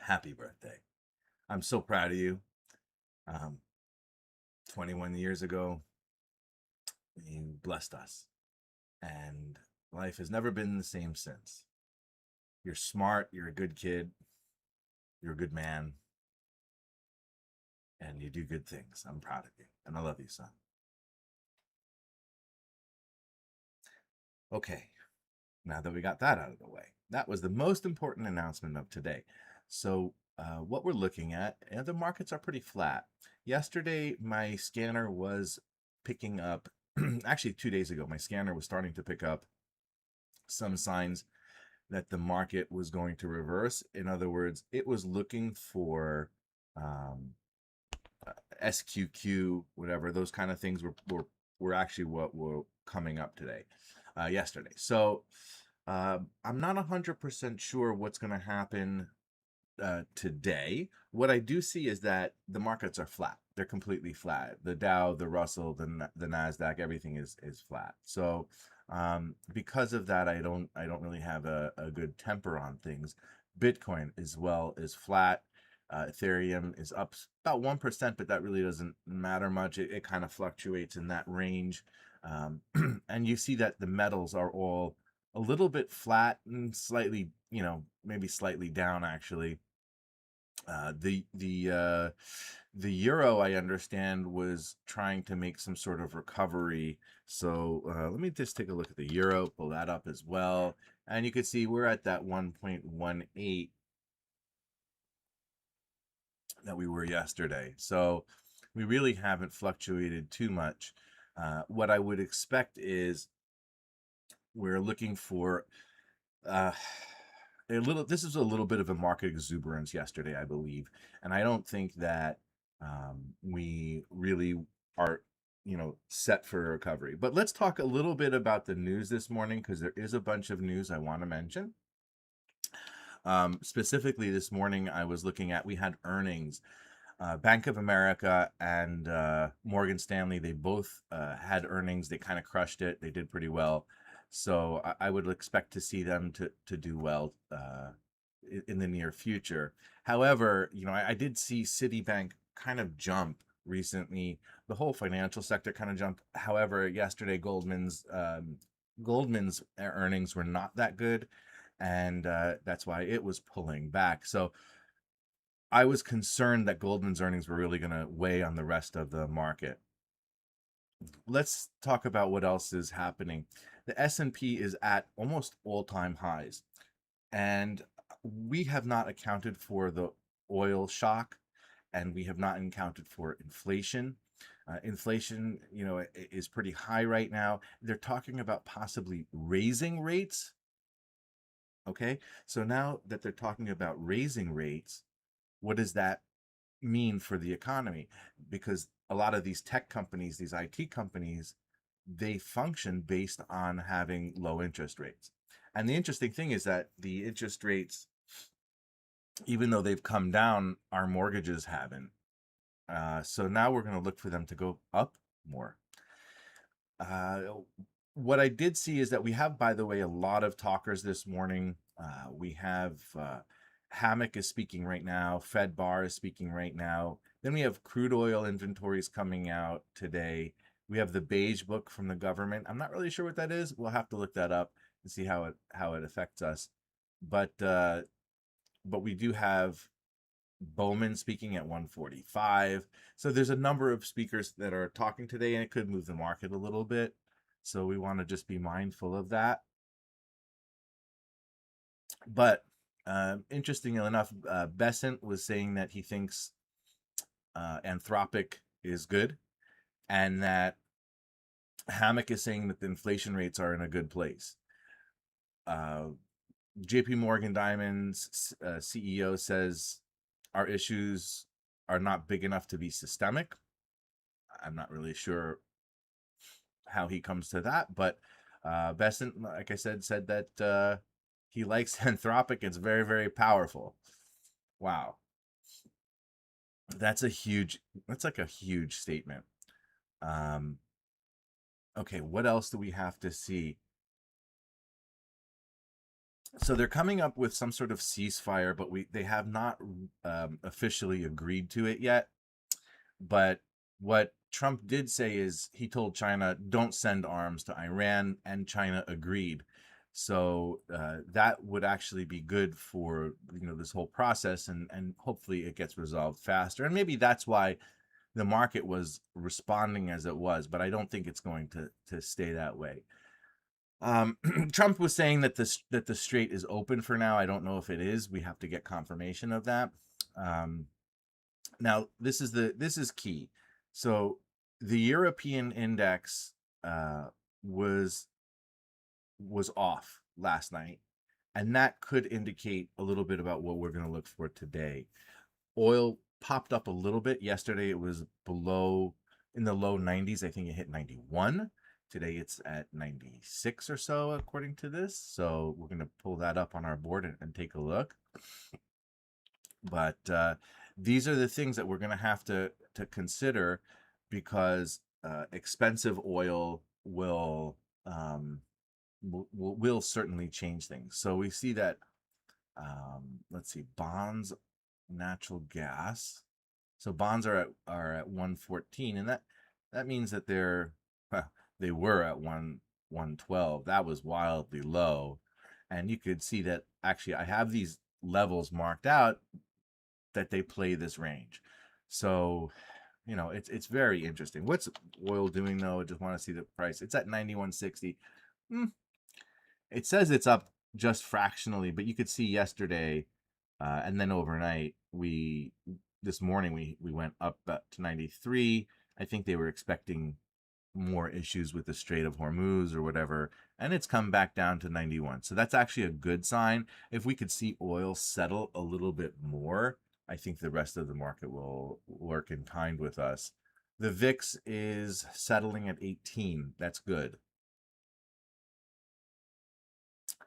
Happy birthday. I'm so proud of you. Um, 21 years ago, you blessed us, and life has never been the same since. You're smart, you're a good kid, you're a good man, and you do good things. I'm proud of you, and I love you, son. Okay, now that we got that out of the way, that was the most important announcement of today. So, what we're looking at, and the markets are pretty flat. Yesterday, my scanner was picking up, actually, 2 days ago, my scanner was starting to pick up some signs that the market was going to reverse. In other words, it was looking for um, SQQ, whatever, those kind of things were actually what were coming up today, yesterday. So I'm not 100% sure what's going to happen today. What I do see is that the markets are flat. They're completely flat. The Dow, the Russell, the Nasdaq, everything is flat. So because of that, I don't really have a good temper on things. Bitcoin as well is flat. Ethereum is up about 1%, but that really doesn't matter much. It kind of fluctuates in that range. And you see that the metals are all a little bit flat and slightly, maybe slightly down actually. The euro, I understand, was trying to make some sort of recovery. So let me just take a look at the euro, pull that up as well, and you can see we're at that 1.18 that we were yesterday. So we really haven't fluctuated too much. What I would expect is we're looking for uh, this is a little bit of a market exuberance yesterday, I believe, and I don't think that we really are set for a recovery. But let's talk a little bit about the news this morning, because there is a bunch of news I want to mention. Specifically this morning, I was looking at, we had earnings. Bank of America and Morgan Stanley, they both had earnings. They kind of crushed it. They did pretty well. So I would expect to see them to do well in the near future. However, I did see Citibank kind of jump recently. The whole financial sector kind of jumped. However, yesterday Goldman's earnings were not that good, and that's why it was pulling back. So I was concerned that Goldman's earnings were really going to weigh on the rest of the market. Let's talk about what else is happening. The S&P is at almost all-time highs, and we have not accounted for the oil shock, and we have not accounted for inflation. Inflation, is pretty high right now. They're talking about possibly raising rates. Okay, so now that they're talking about raising rates, what does that mean for the economy? Because a lot of these tech companies, these IT companies, they function based on having low interest rates. And the interesting thing is that the interest rates, even though they've come down, our mortgages haven't. So now we're going to look for them to go up more. What I did see is that we have, by the way, a lot of talkers this morning. We have Hammock is speaking right now. Fed Bar is speaking right now. Then we have crude oil inventories coming out today. We have the beige book from the government. I'm not really sure what that is. We'll have to look that up and see how it affects us. But we do have Bowman speaking at 1:45. So there's a number of speakers that are talking today, and it could move the market a little bit. So we want to just be mindful of that. But interestingly enough, Besant was saying that he thinks Anthropic is good, and that Hammock is saying that the inflation rates are in a good place. JP Morgan Diamond's CEO says our issues are not big enough to be systemic. I'm not really sure how he comes to that, but Besant, like I said that he likes Anthropic. It's very, very powerful. Wow. That's like a huge statement. Okay, what else do we have to see? So they're coming up with some sort of ceasefire, but they have not officially agreed to it yet. But what Trump did say is he told China, don't send arms to Iran, and China agreed. So that would actually be good for this whole process, and hopefully it gets resolved faster. And maybe that's why the market was responding as it was, but I don't think it's going to stay that way. Trump was saying that the strait is open for now. I don't know if it is. We have to get confirmation of that. Um, Now this is key. So the European index was off last night, and that could indicate a little bit about what we're going to look for today. Oil popped up a little bit yesterday. It was below in the low 90s. I think it hit 91. Today it's at 96 or so, according to this. So we're going to pull that up on our board and take a look. But these are the things that we're going to have to consider, because expensive oil will certainly change things. So we see that, let's see, bonds, natural gas. So bonds are at 114, and that means that they were at 112. That was wildly low, and you could see that actually I have these levels marked out that they play this range. So it's very interesting. What's oil doing though? I just want to see the price. It's at 91.60. It says it's up just fractionally, but you could see yesterday, and then overnight, this morning we went up to 93. I think they were expecting more issues with the Strait of Hormuz or whatever, and it's come back down to 91. So that's actually a good sign. If we could see oil settle a little bit more, I think the rest of the market will work in kind with us. The VIX is settling at 18. That's good.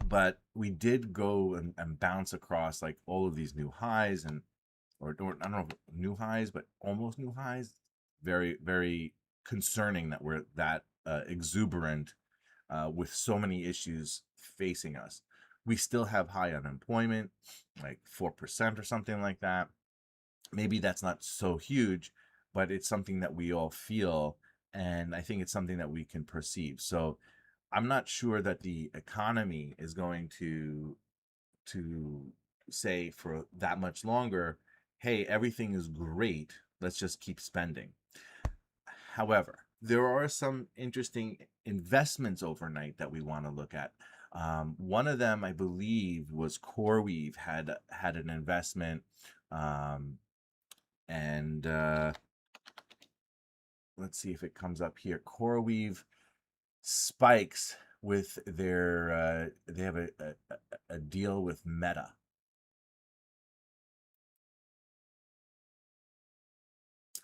But we did go and bounce across like all of these new highs, or I don't know if new highs, but almost new highs. Very, very concerning that we're that exuberant with so many issues facing us. We still have high unemployment, like 4% or something like that. Maybe that's not so huge, but it's something that we all feel, and I think it's something that we can perceive. So I'm not sure that the economy is going to say for that much longer, hey, everything is great, let's just keep spending. However, there are some interesting investments overnight that we want to look at. One of them, I believe, was CoreWeave had an investment, and let's see if it comes up here. CoreWeave spikes with their they have a deal with Meta.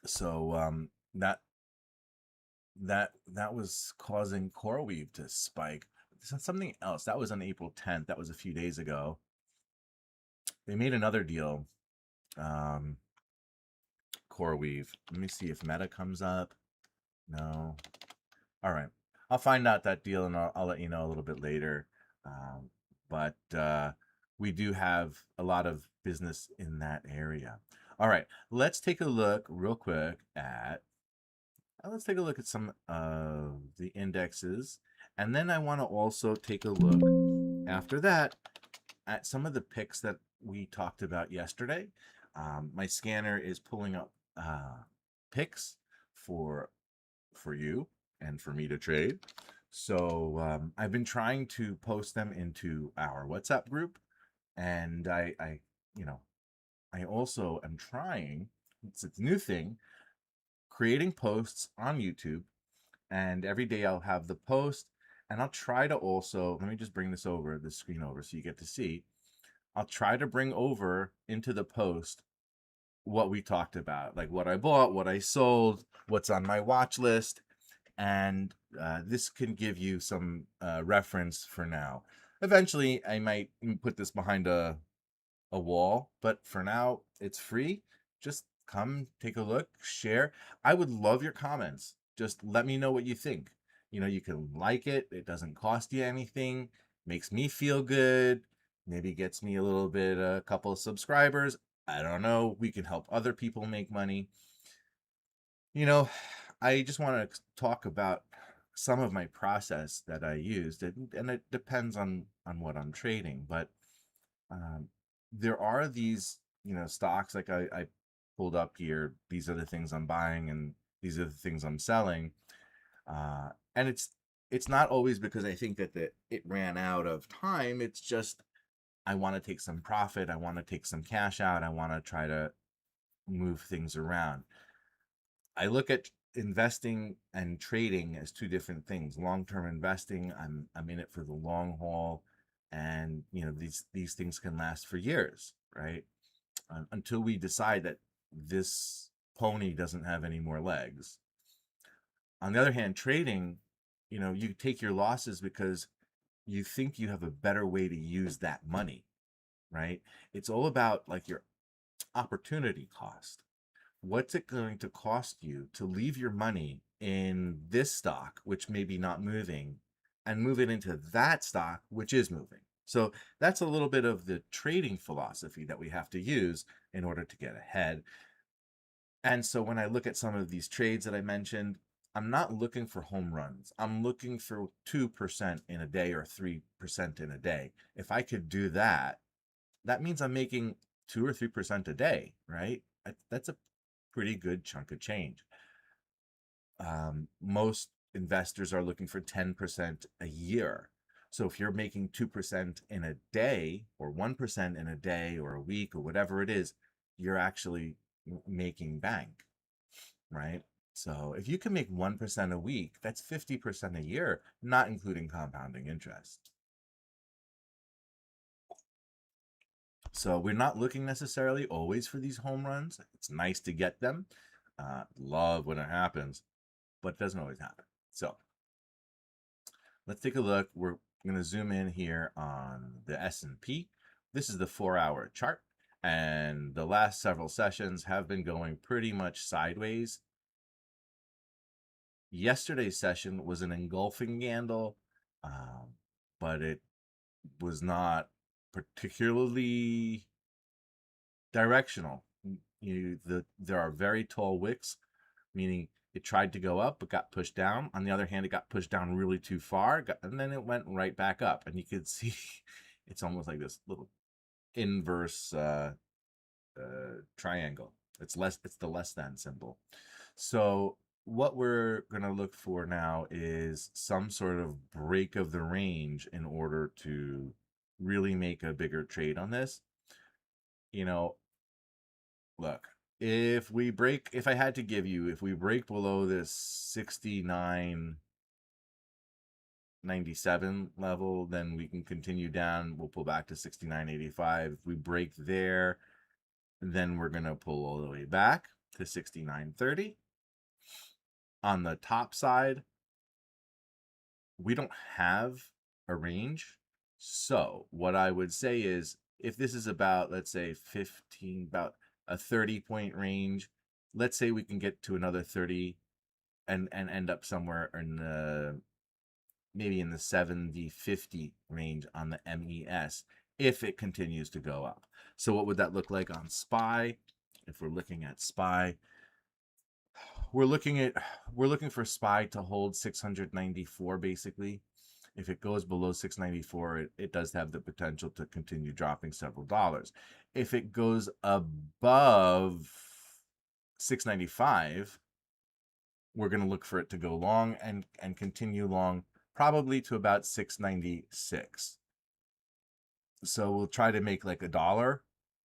So that was causing CoreWeave to spike. Something else that was on April 10th. That was a few days ago. They made another deal. CoreWeave. Let me see if Meta comes up. No. All right. I'll find out that deal, and I'll let you know a little bit later. But we do have a lot of business in that area. All right. Let's take a look real quick at some of the indexes. And then I want to also take a look after that at some of the picks that we talked about yesterday. My scanner is pulling up picks for you and for me to trade. So I've been trying to post them into our WhatsApp group, and I also am trying. It's a new thing, creating posts on YouTube, and every day I'll have the post, and I'll try to also, let me just bring the screen over so you get to see. I'll try to bring over into the post what we talked about, like what I bought, what I sold, what's on my watch list, and this can give you some reference for now. Eventually, I might put this behind a wall, but for now, it's free. Just come take a look, share. I would love your comments. Just let me know what you think. You can like it. It doesn't cost you anything. Makes me feel good. maybe gets me a couple of subscribers. I don't know. We can help other people make money. You know, I just want to talk about some of my process that I used, and it depends on what I'm trading, but um, there are these, stocks like I pulled up here. These are the things I'm buying, and these are the things I'm selling. And it's not always because I think that it ran out of time. It's just I want to take some profit. I want to take some cash out. I want to try to move things around. I look at investing and trading as two different things. Long-term investing, I'm in it for the long haul, and these things can last for years, right? Until we decide that this pony doesn't have any more legs. On the other hand, trading, you take your losses because you think you have a better way to use that money, right? It's all about like your opportunity cost. What's it going to cost you to leave your money in this stock, which may be not moving, and move it into that stock, which is moving? So that's a little bit of the trading philosophy that we have to use in order to get ahead. And so when I look at some of these trades that I mentioned, I'm not looking for home runs. I'm looking for 2% in a day or 3% in a day. If I could do that, that means I'm making 2 or 3% a day, right? That's a pretty good chunk of change. Most investors are looking for 10% a year. So if you're making 2% in a day or 1% in a day or a week or whatever it is, you're actually making bank, right? So if you can make 1% a week, that's 50% a year, not including compounding interest. So we're not looking necessarily always for these home runs. It's nice to get them. Love when it happens, but it doesn't always happen. So let's take a look. We're going to zoom in here on the S&P. This is the 4-hour chart, and the last several sessions have been going pretty much sideways. Yesterday's session was an engulfing candle, but it was not particularly directional. There are very tall wicks, meaning it tried to go up but got pushed down. On the other hand, it got pushed down really too far, and then it went right back up. And you could see it's almost like this little inverse triangle. It's the less than symbol. So what we're going to look for now is some sort of break of the range in order to really make a bigger trade on this. Look, if I had to give you, if we break below this 69.97 level, then we can continue down. We'll pull back to 69.85. If we break there, then we're going to pull all the way back to 69.30. On the top side, we don't have a range. So what I would say is, if this is about, let's say, about a 30-point range, let's say we can get to another 30 and end up somewhere in maybe in the 70-50 range on the MES if it continues to go up. So what would that look like on SPY? If we're looking at SPY, we're looking for SPY to hold 694 basically. If it goes below 694, it does have the potential to continue dropping several dollars. If it goes above 695, we're going to look for it to go long and continue long, probably to about 696. So we'll try to make like $1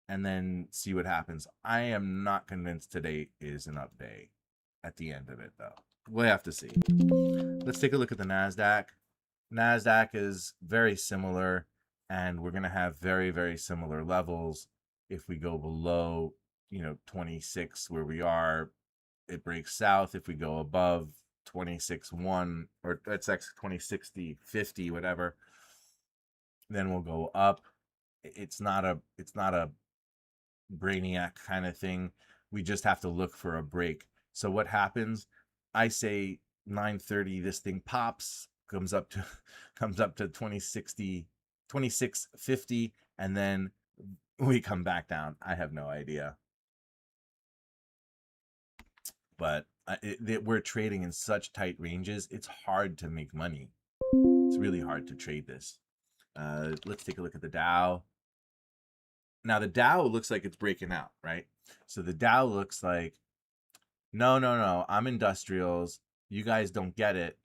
and then see what happens. I am not convinced today is an up day at the end of it, though. We'll have to see. Let's take a look at the NASDAQ. NASDAQ is very similar, and we're going to have very, very similar levels. If we go below, 26 where we are, it breaks south. If we go above 26.1, or that's actually 2060.50, whatever, then we'll go up. It's not a brainiac kind of thing. We just have to look for a break. So what happens? I say 9:30, this thing pops, comes up to 2060, 26.50, and then we come back down. I have no idea. But we're trading in such tight ranges, it's hard to make money. It's really hard to trade this. Let's take a look at the Dow. Now the Dow looks like it's breaking out, right? So the Dow looks like, no, I'm industrials. You guys don't get it.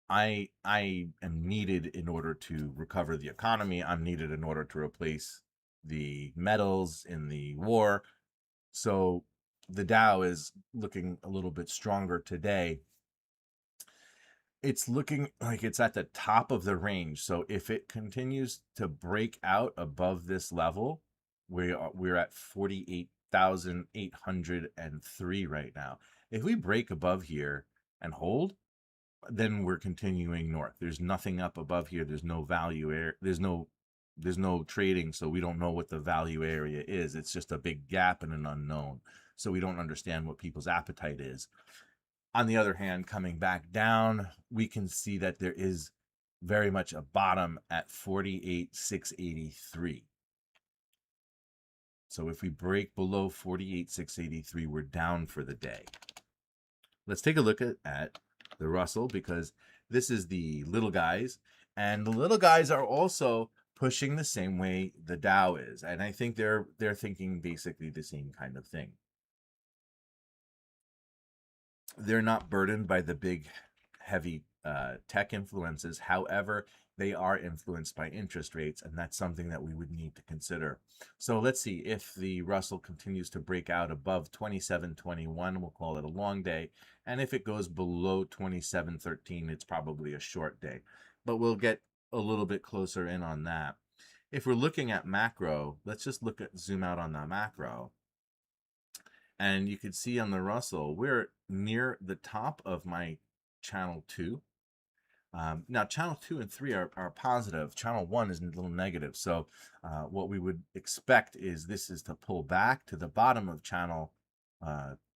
I am needed in order to recover the economy. I'm needed in order to replace the metals in the war. So the Dow is looking a little bit stronger today. It's looking like it's at the top of the range. So if it continues to break out above this level, we're at 48,803 right now. If we break above here and hold, then we're continuing north. There's nothing up above here. There's no value area. There's no trading, so we don't know what the value area is. It's just a big gap and an unknown. So we don't understand what people's appetite is. On the other hand, coming back down, we can see that there is very much a bottom at 48,683. So if we break below 48,683, we're down for the day. Let's take a look at the Russell, because this is the little guys, and the little guys are also pushing the same way the Dow is, and I think they're thinking basically the same kind of thing. They're not burdened by the big, heavy tech influences. However, they are influenced by interest rates, and that's something that we would need to consider. So let's see if the Russell continues to break out above 27.21, we'll call it a long day. And if it goes below 27.13, it's probably a short day. But we'll get a little bit closer in on that. If we're looking at macro, let's just zoom out on the macro. And you can see on the Russell, we're near the top of my channel 2. Now, channel 2 and 3 are positive. Channel 1 is a little negative. So what we would expect is this is to pull back to the bottom of channel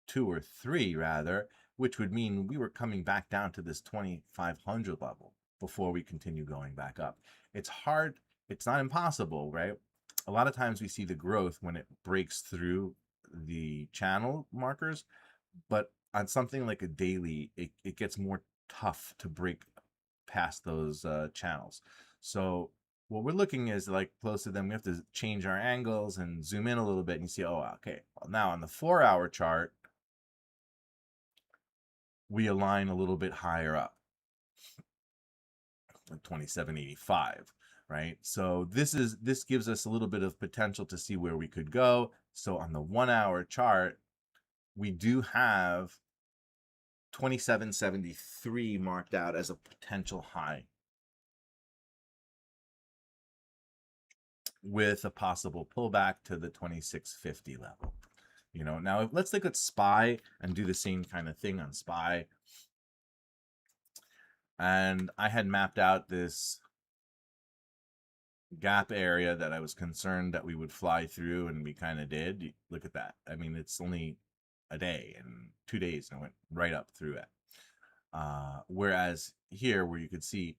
2 or 3, rather, which would mean we were coming back down to this 2,500 level before we continue going back up. It's hard. It's not impossible, right? A lot of times we see the growth when it breaks through the channel markers, but on something like a daily, it gets more tough to break past those channels. So what we're looking is like close to them. We have to change our angles and zoom in a little bit, and you see, oh, okay. Well, now on the 4-hour chart, we align a little bit higher up, like 27.85. Right? So this gives us a little bit of potential to see where we could go. So on the 1-hour chart, we do have 27.73 marked out as a potential high, with a possible pullback to the 26.50 level. Now let's look at SPY and do the same kind of thing on SPY. And I had mapped out this gap area that I was concerned that we would fly through, and we kind of did. Look at that. I mean, it's only a day, and 2 days, and I went right up through it. Whereas here, where you could see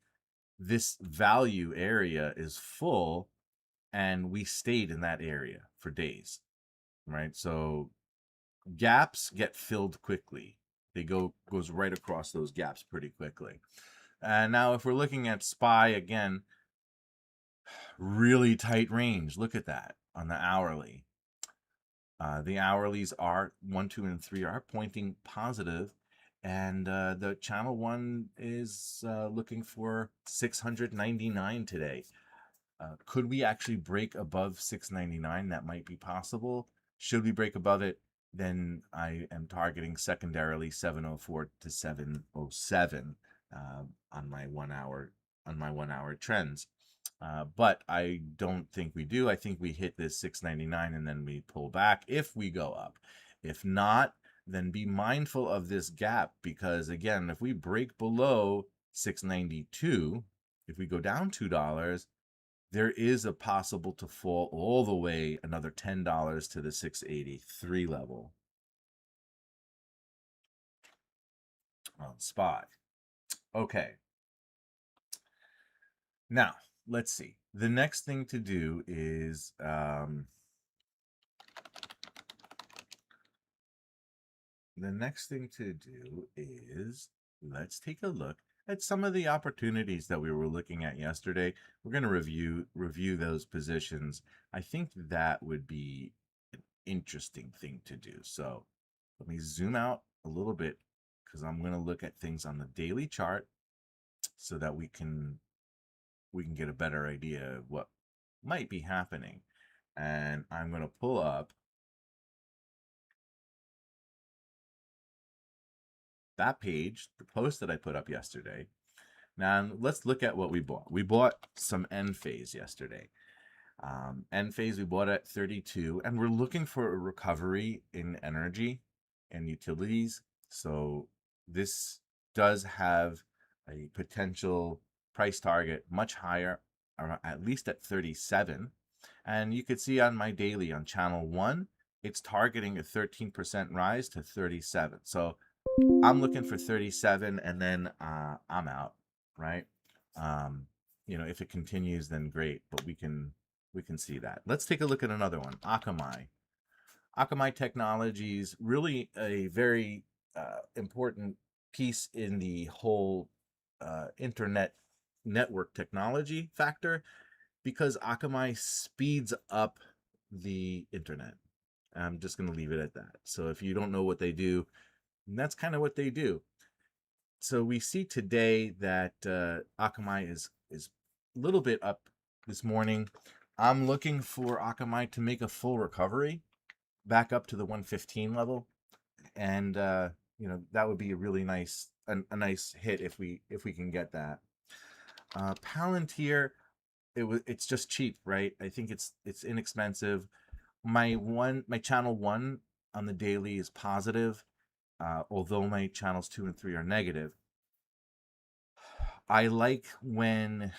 this value area is full, and we stayed in that area for days, right? So gaps get filled quickly. They goes right across those gaps pretty quickly. And now if we're looking at SPY again, really tight range. Look at that on the hourly. The hourlies are 1, 2, and 3 are pointing positive, and the channel 1 is looking for 699 today. Could we actually break above 699? That might be possible. Should we break above it, then I am targeting secondarily 704 to 707 on my 1-hour trends. But I don't think we do. I think we hit this 699 and then we pull back if we go up. If not, then be mindful of this gap, because again, if we break below 692, if we go down $2, there is a possible to fall all the way another $10 to the 683 level on SPY. Okay. Now, let's see. The next thing to do is let's take a look at some of the opportunities that we were looking at yesterday. We're going to review those positions. I think that would be an interesting thing to do. So let me zoom out a little bit because I'm going to look at things on the daily chart so that we can get a better idea of what might be happening. And I'm going to pull up that page, the post that I put up yesterday. Now let's look at what we bought. We bought some end phase yesterday. End phase we bought at 32, and we're looking for a recovery in energy and utilities. So this does have a potential price target much higher, or at least at 37. And you could see on my daily on channel 1, it's targeting a 13% rise to 37. So I'm looking for 37, and then I'm out, right? If it continues, then great, but we can see that. Let's take a look at another one, Akamai. Akamai Technologies, really a very important piece in the whole internet network technology factor, because Akamai speeds up the internet. I'm just going to leave it at that. So if you don't know what they do, that's kind of what they do. So we see today that Akamai is a little bit up this morning. I'm looking for Akamai to make a full recovery back up to the 115 level, and that would be a really nice a nice hit if we can get that. Palantir, it's just cheap, right? I think it's inexpensive. My channel 1 on the daily is positive, although my channels 2 and 3 are negative. I like when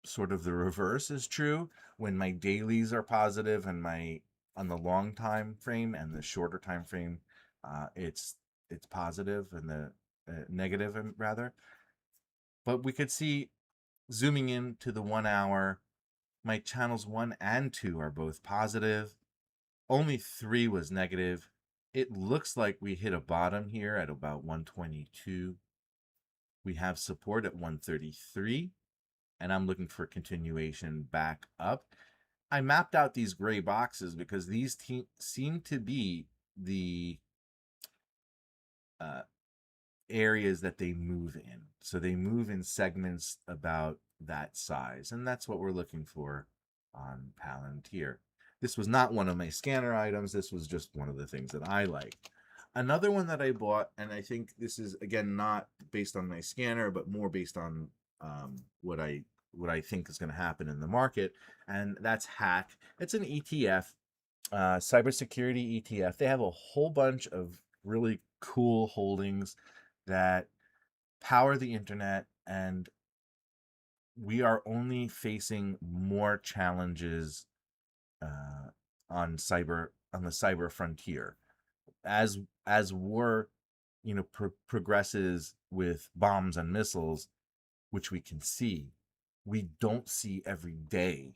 sort of the reverse is true, when my dailies are positive and my on the long time frame and the shorter time frame it's positive, and the negative rather. But we could see, zooming into the 1 hour, my channels 1 and 2 are both positive. Only 3 was negative. It looks like we hit a bottom here at about 122. We have support at 133, and I'm looking for continuation back up. I mapped out these gray boxes because these seem to be the areas that they move in. So they move in segments about that size, and that's what we're looking for on Palantir. This was not one of my scanner items. This was just one of the things that I like. Another one that I bought, and I think this is, again, not based on my scanner, but more based on what I think is going to happen in the market, and that's Hack. It's an ETF, cybersecurity ETF. They have a whole bunch of really cool holdings that power the internet, and we are only facing more challenges on the cyber frontier as war progresses with bombs and missiles, which we can see. We don't see every day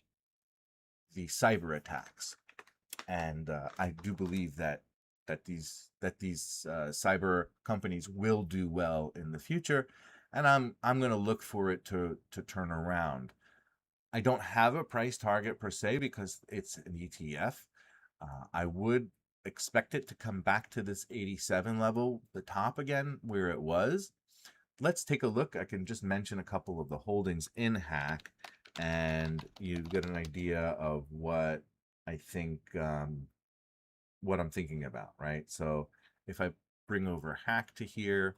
the cyber attacks, and I do believe that these cyber companies will do well in the future, and I'm going to look for it to turn around. I don't have a price target per se because it's an ETF. I would expect it to come back to this 87 level, the top again, where it was. Let's take a look. I can just mention a couple of the holdings in Hack, and you get an idea of what I think, what I'm thinking about, right? So if I bring over Hack to here,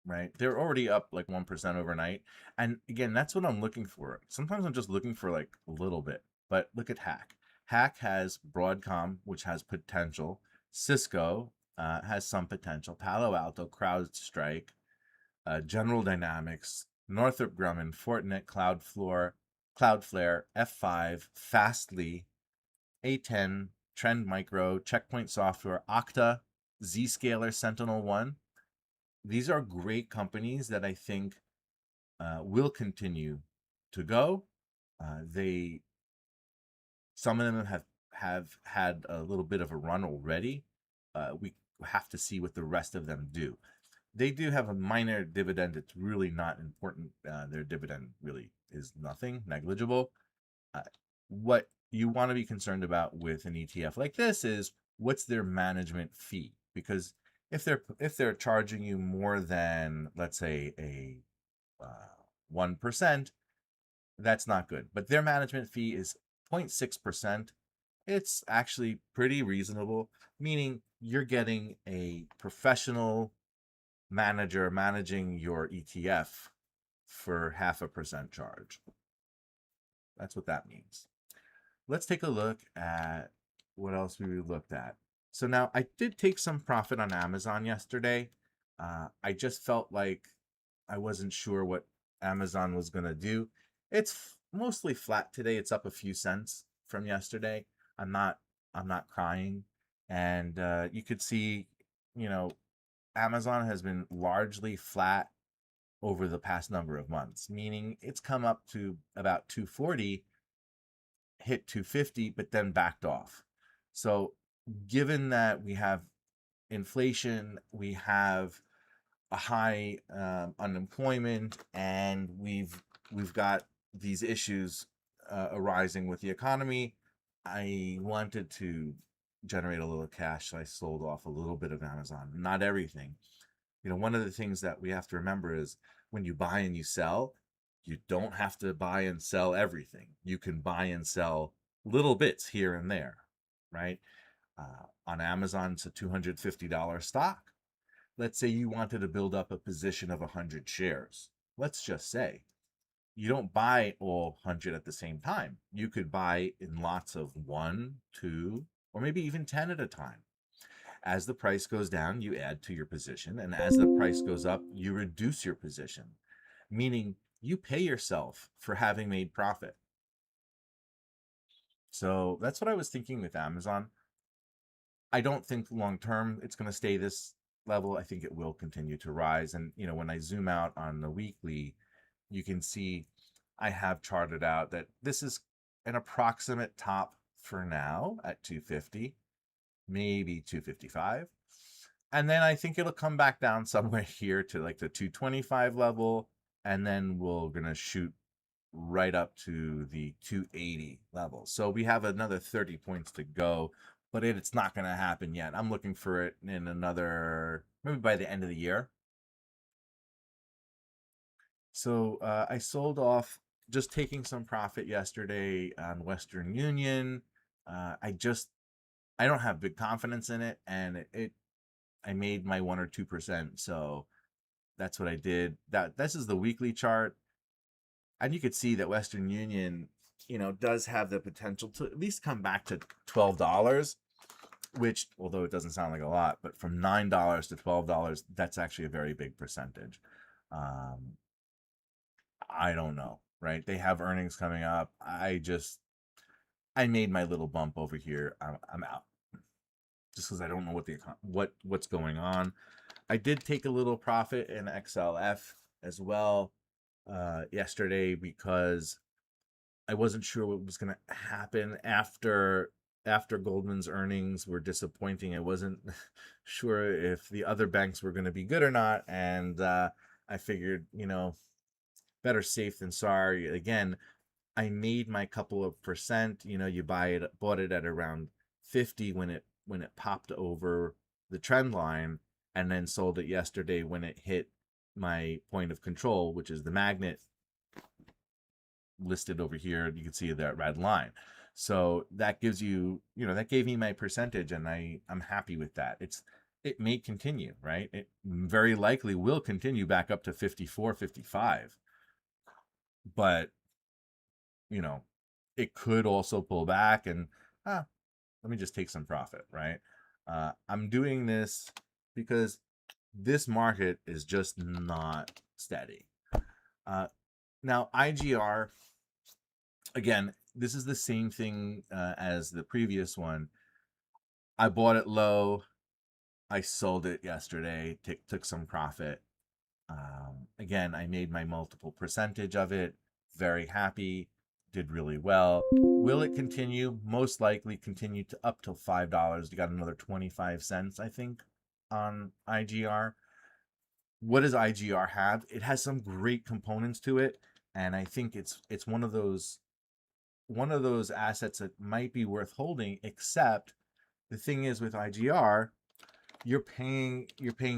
right, they're already up like 1% overnight. And again, that's what I'm looking for. Sometimes I'm just looking for like a little bit, but look at Hack. Hack has Broadcom, which has potential. Cisco has some potential. Palo Alto, CrowdStrike, General Dynamics, Northrop Grumman, Fortinet, Cloudflare, F5, Fastly, A10, Trend Micro, Checkpoint Software, Okta, Zscaler, Sentinel One. These are great companies that I think will continue to go. Some of them have had a little bit of a run already. We have to see what the rest of them do. They do have a minor dividend. It's really not important. Their dividend really is nothing, negligible. What you want to be concerned about with an ETF like this is what's their management fee? Because if they're charging you more than, let's say, a 1%, that's not good. But their management fee is 0.6%. It's actually pretty reasonable, meaning you're getting a professional manager managing your ETF for 0.5% charge. That's what that means. Let's take a look at what else we looked at. So now I did take some profit on Amazon yesterday. I just felt like I wasn't sure what Amazon was going to do. It's mostly flat today. It's up a few cents from yesterday. I'm not crying. And you could see, Amazon has been largely flat over the past number of months, meaning it's come up to about 240, hit 250, but then backed off. So given that we have inflation, we have a high unemployment, and we've got these issues arising with the economy, I wanted to generate a little cash, so I sold off a little bit of Amazon, not everything. One of the things that we have to remember is when you buy and you sell, you don't have to buy and sell everything. You can buy and sell little bits here and there, right? On Amazon, it's a $250 stock. Let's say you wanted to build up a position of 100 shares. Let's just say you don't buy all 100 at the same time. You could buy in lots of 1, 2, or maybe even 10 at a time. As the price goes down, you add to your position, and as the price goes up, you reduce your position, meaning you pay yourself for having made profit. So that's what I was thinking with Amazon. I don't think long term it's going to stay this level. I think it will continue to rise. And, when I zoom out on the weekly, you can see I have charted out that this is an approximate top for now at 250, maybe 255. And then I think it'll come back down somewhere here to like the 225 level. And then we're going to shoot right up to the 280 level. So we have another 30 points to go, but it's not going to happen yet. I'm looking for it in another, maybe by the end of the year. So I sold off, just taking some profit yesterday on Western Union. I don't have big confidence in it, and I made my 1 or 2%. So that's what I did. This is the weekly chart. And you could see that Western Union, does have the potential to at least come back to $12, which, although it doesn't sound like a lot, but from $9 to $12, that's actually a very big percentage. I don't know, right? They have earnings coming up. I made my little bump over here. I'm out, just because I don't know what's going on. I did take a little profit in XLF as well yesterday, because I wasn't sure what was going to happen after Goldman's earnings were disappointing. I wasn't sure if the other banks were going to be good or not, and I figured, better safe than sorry. Again, I made my couple of percent. You bought it at around 50 when it popped over the trend line, and then sold it yesterday when it hit my point of control, which is the magnet listed over here. You can see that red line. So that gives you, that gave me my percentage, and I'm happy with that. It may continue, right? It very likely will continue back up to 54, 55. But, it could also pull back and, let me just take some profit, right? I'm doing this because this market is just not steady. Now, IGR, again, this is the same thing as the previous one. I bought it low. I sold it yesterday, took some profit. Again, I made my multiple percentage of it. Very happy. Did really well. Will it continue? Most likely continue to up till $5. You got another 25 cents, I think, on IGR. What does IGR have? It has some great components to it, and I think it's one of those assets that might be worth holding. Except the thing is with IGR, you're paying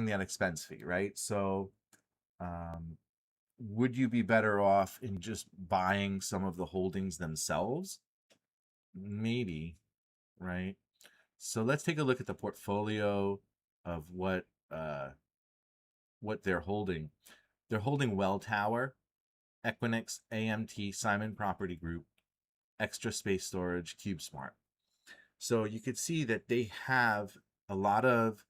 that expense fee, right? So um, would you be better off in just buying some of the holdings themselves? Maybe, right? So let's take a look at the portfolio of what they're holding. They're holding Welltower, Equinix, AMT, Simon Property Group, Extra Space Storage, CubeSmart. So you could see that they have a lot of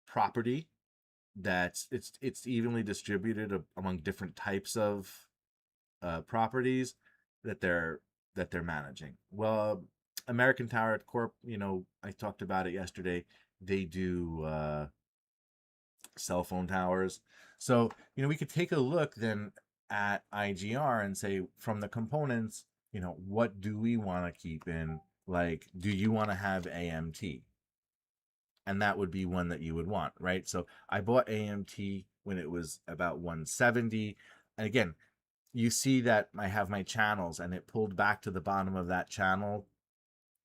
property that's it's evenly distributed among different types of properties that they're managing. Well, American Tower Corp, I talked about it yesterday. They do cell phone towers. So, we could take a look then at IGR and say from the components, what do we want to keep in? Like, do you want to have AMT? And that would be one that you would want, right? So I bought AMT when it was about 170. And again, you see that I have my channels and it pulled back to the bottom of that channel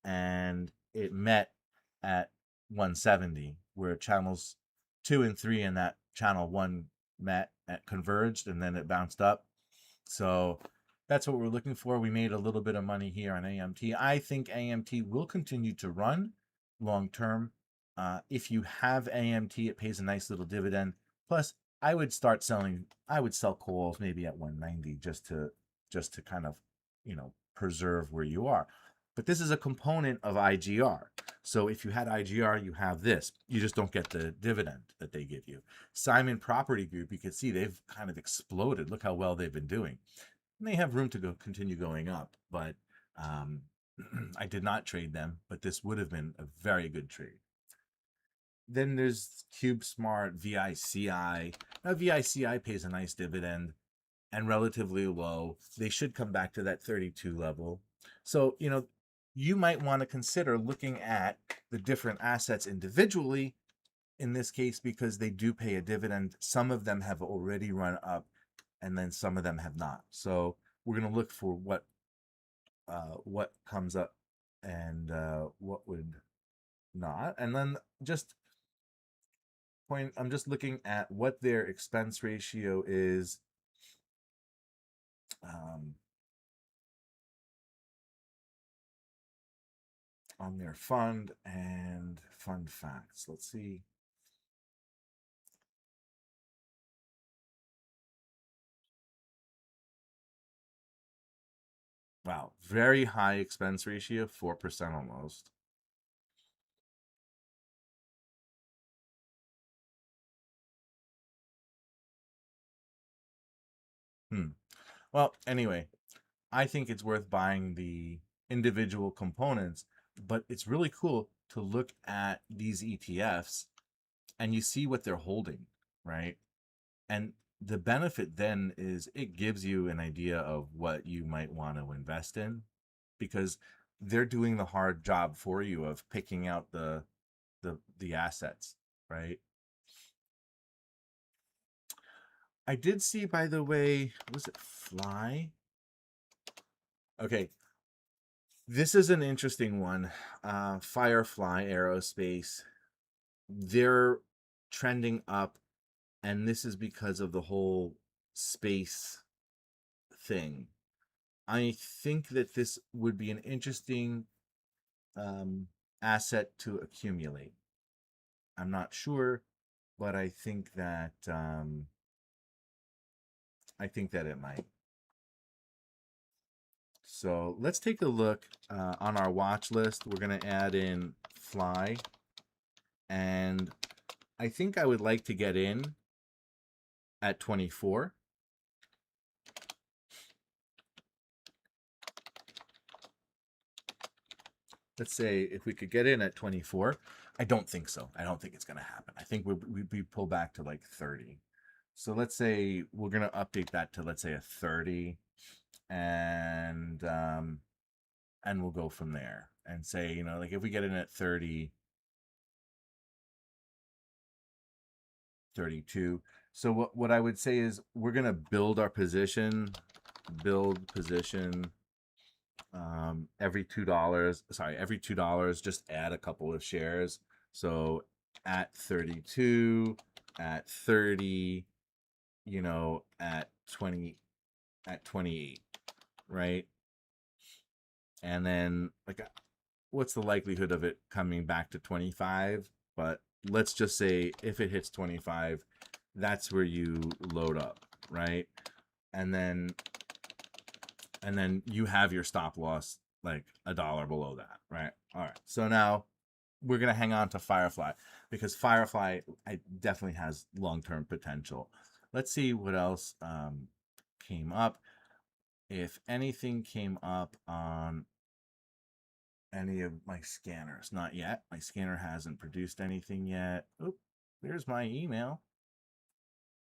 and it met at 170, where channels 2 and 3 in that channel 1 met at converged, and then it bounced up. So that's what we're looking for. We made a little bit of money here on AMT. I think AMT will continue to run long term. If you have AMT, it pays a nice little dividend. Plus, I would sell calls maybe at 190 just to kind of, preserve where you are. But this is a component of IGR. So if you had IGR, you have this. You just don't get the dividend that they give you. Simon Property Group, you can see they've kind of exploded. Look how well they've been doing. And they have room to continue going up. But I did not trade them, but this would have been a very good trade. Then there's CubeSmart, VICI. Now, VICI pays a nice dividend and relatively low. They should come back to that 32 level. So, you might want to consider looking at the different assets individually in this case, because they do pay a dividend. Some of them have already run up and then some of them have not. So we're going to look for what comes up and what would not. And then I'm just looking at what their expense ratio is. On their fund and fund facts. Let's see. Wow, very high expense ratio, 4% almost. Well, anyway, I think it's worth buying the individual components, but it's really cool to look at these ETFs and you see what they're holding, right? And the benefit then is it gives you an idea of what you might want to invest in, because they're doing the hard job for you of picking out the assets, right? I did see, by the way, was it Fly? Okay, this is an interesting one. Firefly Aerospace. They're trending up, and this is because of the whole space thing. I think that this would be an interesting asset to accumulate. I'm not sure, but I think that it might. So let's take a look on our watch list. We're going to add in Fly, and I think I would like to get in at 24. Let's say if we could get in at 24. I don't think so. I don't think it's going to happen. I think we pull back to like 30. So let's say we're going to update that to, let's say, a 30, and we'll go from there and say, you know, like if we get in at 30, 32. So what I would say is we're going to build our position, build position, every $2, sorry, every $2, just add a couple of shares. So at 32, at 30, you know, at 20, at 28, right? And then like, what's the likelihood of it coming back to 25? But let's just say if it hits 25, that's where you load up, right? And then you have your stop loss like $1 below that, right? All right. So now we're gonna hang on to Firefly because Firefly definitely has long-term potential. Let's see what else came up. If anything came up on any of my scanners, not yet. My scanner hasn't produced anything yet. Oop, there's my email.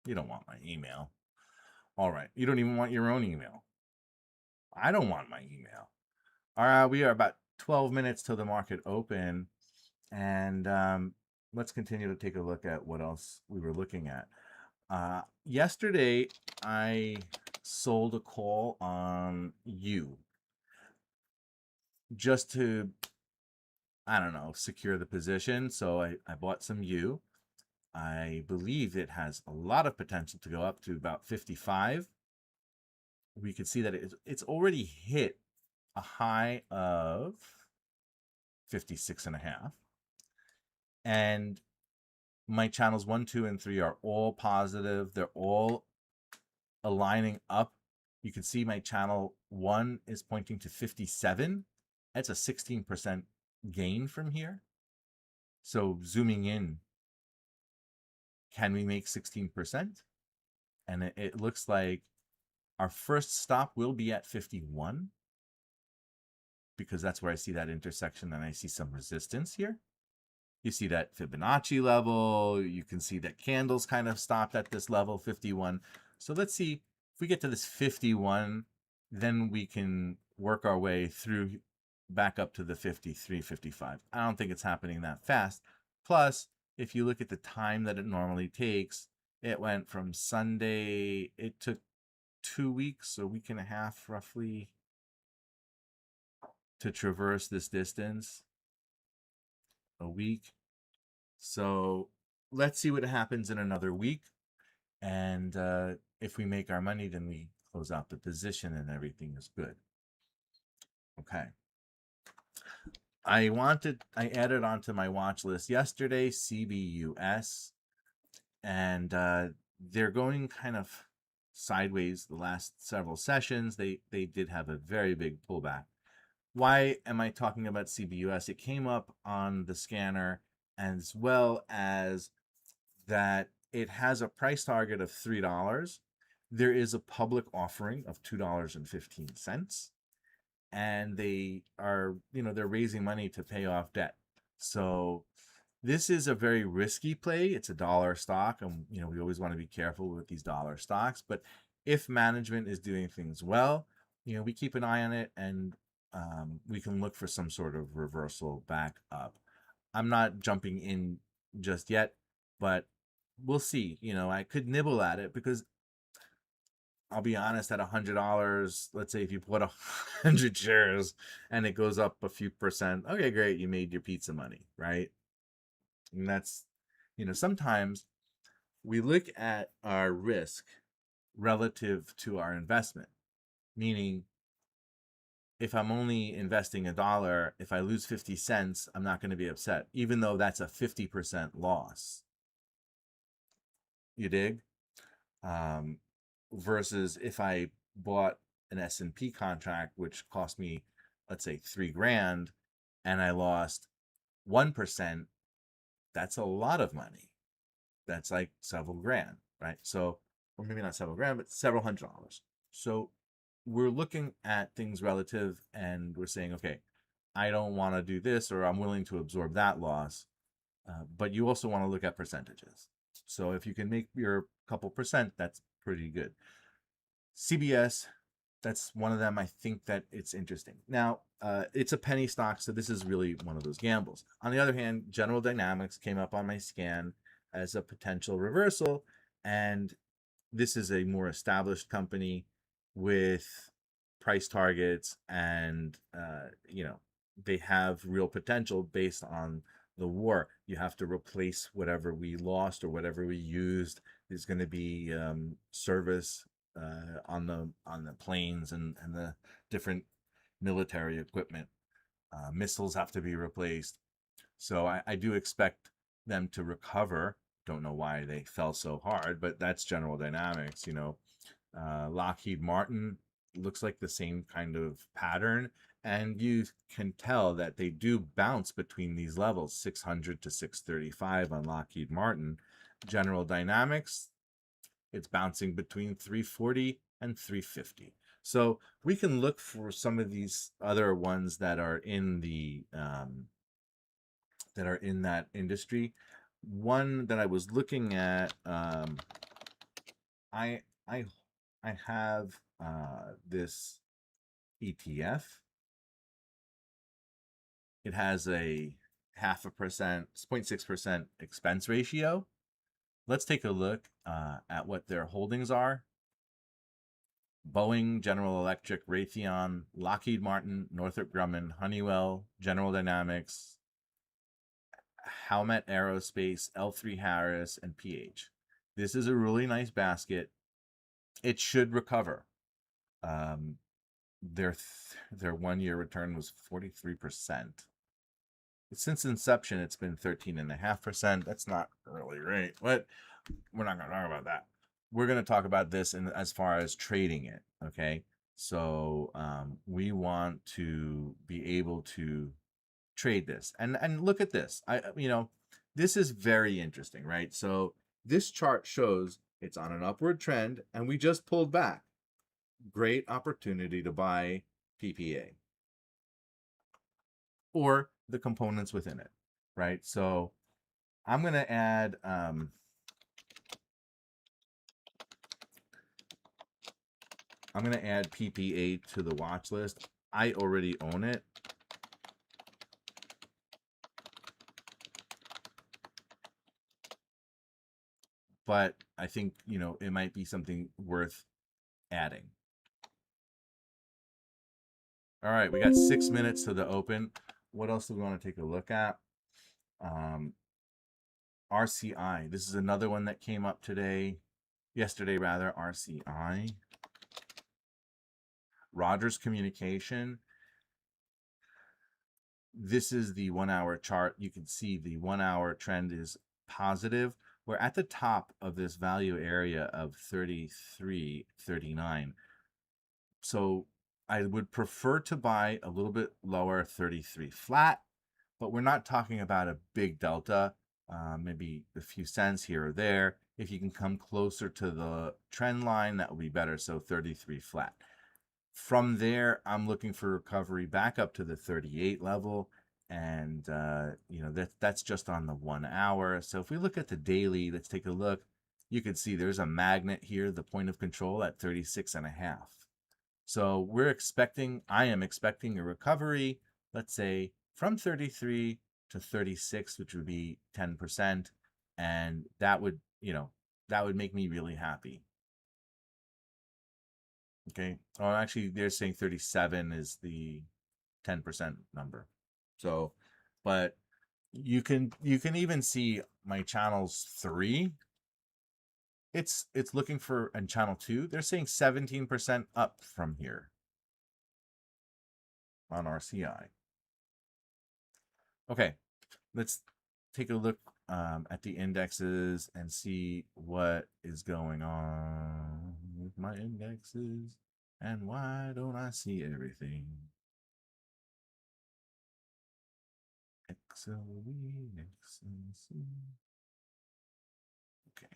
You don't want my email. All right. You don't even want your own email. I don't want my email. All right. We are about 12 minutes till the market open. And let's continue to take a look at what else we were looking at. Yesterday, I sold a call on you just to, I don't know, secure the position. So I bought some U. I believe it has a lot of potential to go up to about 55. We can see that it's already hit a high of 56.5. And my channels 1, 2, and 3 are all positive. They're all aligning up. You can see my channel 1 is pointing to 57. That's a 16% gain from here. So zooming in, can we make 16%? And it looks like our first stop will be at 51 because that's where I see that intersection and I see some resistance here. You see that Fibonacci level. You can see that candles kind of stopped at this level, 51. So let's see if we get to this 51, then we can work our way through back up to the 53, 55. I don't think it's happening that fast. Plus, if you look at the time that it normally takes, it went from Sunday, it took 2 weeks, a week and a half roughly, to traverse this distance. A week. So let's see what happens in another week. And if we make our money, then we close out the position and everything is good. Okay. I added onto my watch list yesterday, CBUS, and they're going kind of sideways the last several sessions. They did have a very big pullback. Why am I talking about CBUS? It came up on the scanner, as well as that it has a price target of $3. There is a public offering of $2.15, and they are, you know, they're raising money to pay off debt. So this is a very risky play. It's a dollar stock, and you know, we always want to be careful with these dollar stocks. But if management is doing things well, you know, we keep an eye on it, and we can look for some sort of reversal back up. I'm not jumping in just yet, but we'll see. You know, I could nibble at it because I'll be honest, at $100, let's say if you put 100 shares and it goes up a few percent, okay, great, you made your pizza money, right? And that's, you know, sometimes we look at our risk relative to our investment, meaning if I'm only investing $1, if I lose 50 cents, I'm not going to be upset, even though that's a 50% loss. You dig? Versus if I bought an S&P contract, which cost me, let's say, $3,000, and I lost 1%, that's a lot of money. That's like several grand, right? So, or maybe not several grand, but several $100s. So we're looking at things relative, and we're saying, okay, I don't want to do this, or I'm willing to absorb that loss. But you also want to look at percentages. So if you can make your couple percent, that's pretty good. CBS, that's one of them. I think that it's interesting. Now, it's a penny stock, so this is really one of those gambles. On the other hand, General Dynamics came up on my scan as a potential reversal, and this is a more established company with price targets, and they have real potential based on the war. You have to replace whatever we lost or whatever we used. There's going to be service on the planes and the different military equipment. Missiles have to be replaced. So I do expect them to recover. Don't know why they fell so hard, but that's General Dynamics. Lockheed Martin looks like the same kind of pattern, and you can tell that they do bounce between these levels, 600 to 635 on Lockheed Martin. General Dynamics, it's bouncing between 340 and 350. So we can look for some of these other ones that are in that industry. One that I was looking at, I I I have this ETF. It has a 0.5%, 0.6% expense ratio. Let's take a look at what their holdings are. Boeing, General Electric, Raytheon, Lockheed Martin, Northrop Grumman, Honeywell, General Dynamics, Howmet Aerospace, L3 Harris, and PH. This is a really nice basket. It should recover. Their 1-year return was 43%. Since inception, it's been 13.5%. That's not really great, but we're not going to talk about that. We're going to talk about this as far as trading it. Okay, so we want to be able to trade this, and look at this. This is very interesting, right? So this chart shows it's on an upward trend, and we just pulled back. Great opportunity to buy PPA or the components within it, right? So I'm going to add PPA to the watch list. I already own it. But I think, it might be something worth adding. All right, we got 6 minutes to the open. What else do we want to take a look at? RCI. This is another one that came up yesterday rather, RCI. Rogers Communication. This is the 1-hour chart. You can see the 1-hour trend is positive. We're at the top of this value area of 33.39. So I would prefer to buy a little bit lower, 33 flat, but we're not talking about a big delta, maybe a few cents here or there. If you can come closer to the trend line, that would be better. So 33 flat. From there, I'm looking for recovery back up to the 38 level. And, that's just on the 1 hour. So if we look at the daily, let's take a look. You can see there's a magnet here, the point of control at 36.5. So I am expecting a recovery, let's say from 33 to 36, which would be 10. And that would make me really happy. Okay. Oh, actually, they're saying 37 is the 10% number. So, but you can even see my channels 3. It's looking for, and channel 2, they're saying 17% up from here on RCI. Okay, let's take a look at the indexes and see what is going on with my indexes and why don't I see everything. XLV. Okay,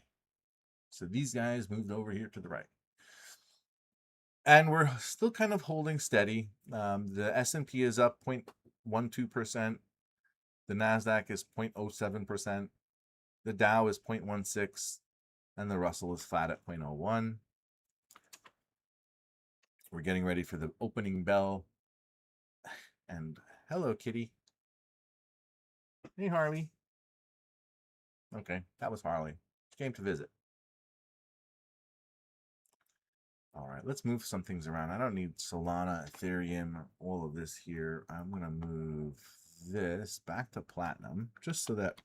so these guys moved over here to the right. And we're still kind of holding steady. The S&P is up 0.12%. The NASDAQ is 0.07%. The Dow is 0.16 and the Russell is flat at 0.01. We're getting ready for the opening bell. And hello, kitty. Hey, Harley. Okay, that was Harley. She came to visit. All right, let's move some things around. I don't need Solana, Ethereum, all of this here. I'm going to move this back to Platinum just so that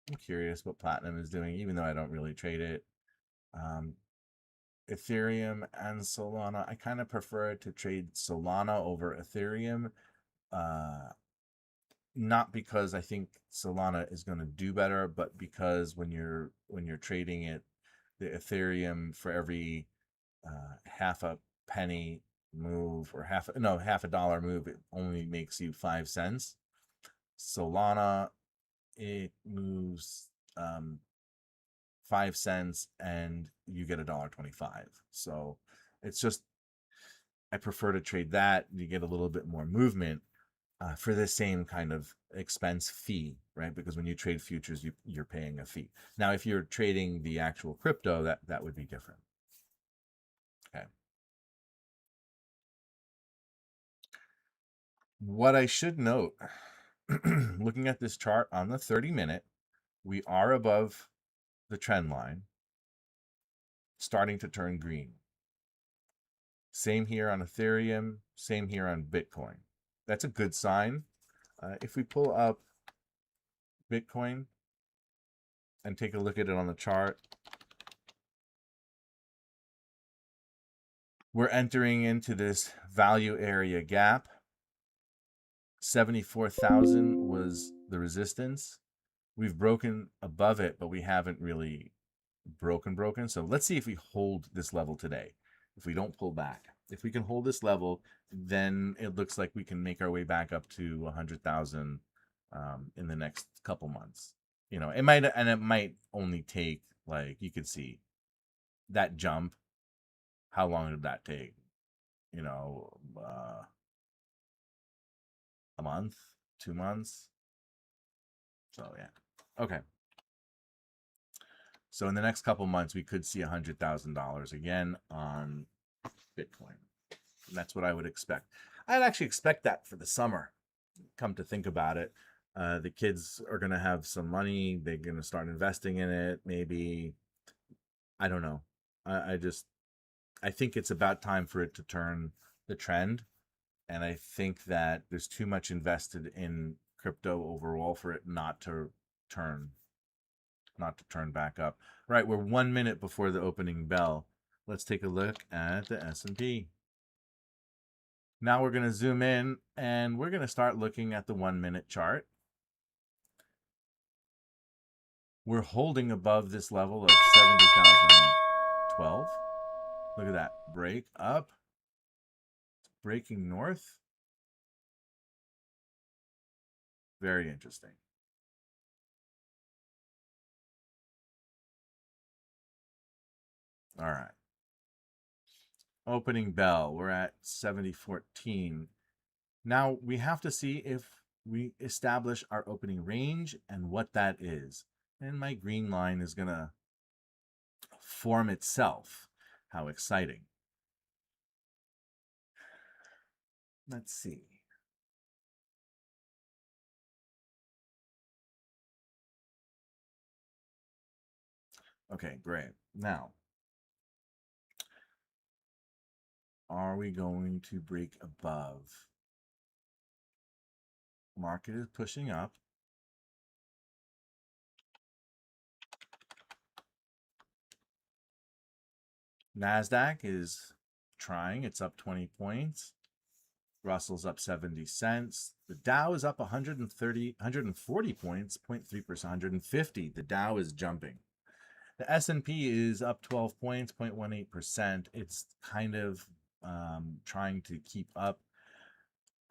I'm curious what Platinum is doing, even though I don't really trade it. Ethereum and Solana, I kind of prefer to trade Solana over Ethereum. Not because I think Solana is going to do better, but because when you're trading it, the Ethereum for every half a penny move or half a dollar move, it only makes you 5 cents. Solana, it moves 5 cents and you get $1.25. So it's just, I prefer to trade that. You get a little bit more movement for the same kind of expense fee, right? Because when you trade futures, you're paying a fee. Now, if you're trading the actual crypto, that would be different. Okay. What I should note, looking at this chart on the 30-minute, we are above the trend line, starting to turn green. Same here on Ethereum, same here on Bitcoin. That's a good sign. If we pull up Bitcoin and take a look at it on the chart, we're entering into this value area gap. 74,000 was the resistance. We've broken above it, but we haven't really broken. So let's see if we hold this level today. If we don't pull back, if we can hold this level, then it looks like we can make our way back up to 100,000 in the next couple months. You know, it might only take, like, you could see that jump. How long did that take? You know, a month, 2 months. So yeah, okay. So in the next couple months, we could see $100,000 again on Bitcoin. And that's what I would expect. I'd actually expect that for the summer. Come to think about it, the kids are going to have some money. They're going to start investing in it. Maybe, I don't know. I think it's about time for it to turn the trend. And I think that there's too much invested in crypto overall for it not to turn back up. Right, we're 1 minute before the opening bell. Let's take a look at the S&P. Now we're going to zoom in and we're going to start looking at the 1 minute chart. We're holding above this level of 70,012. Look at that, break up, breaking north. Very interesting. All right. Opening bell, we're at 70.14. Now we have to see if we establish our opening range and what that is. And my green line is going to form itself. How exciting. Let's see. Okay, great. Now, are we going to break above? Market is pushing up. NASDAQ is trying. It's up 20 points. Russell's up 70 cents. The Dow is up 140 points, 0.3%, 150. The Dow is jumping. The S&P is up 12 points, 0.18%. It's kind of trying to keep up.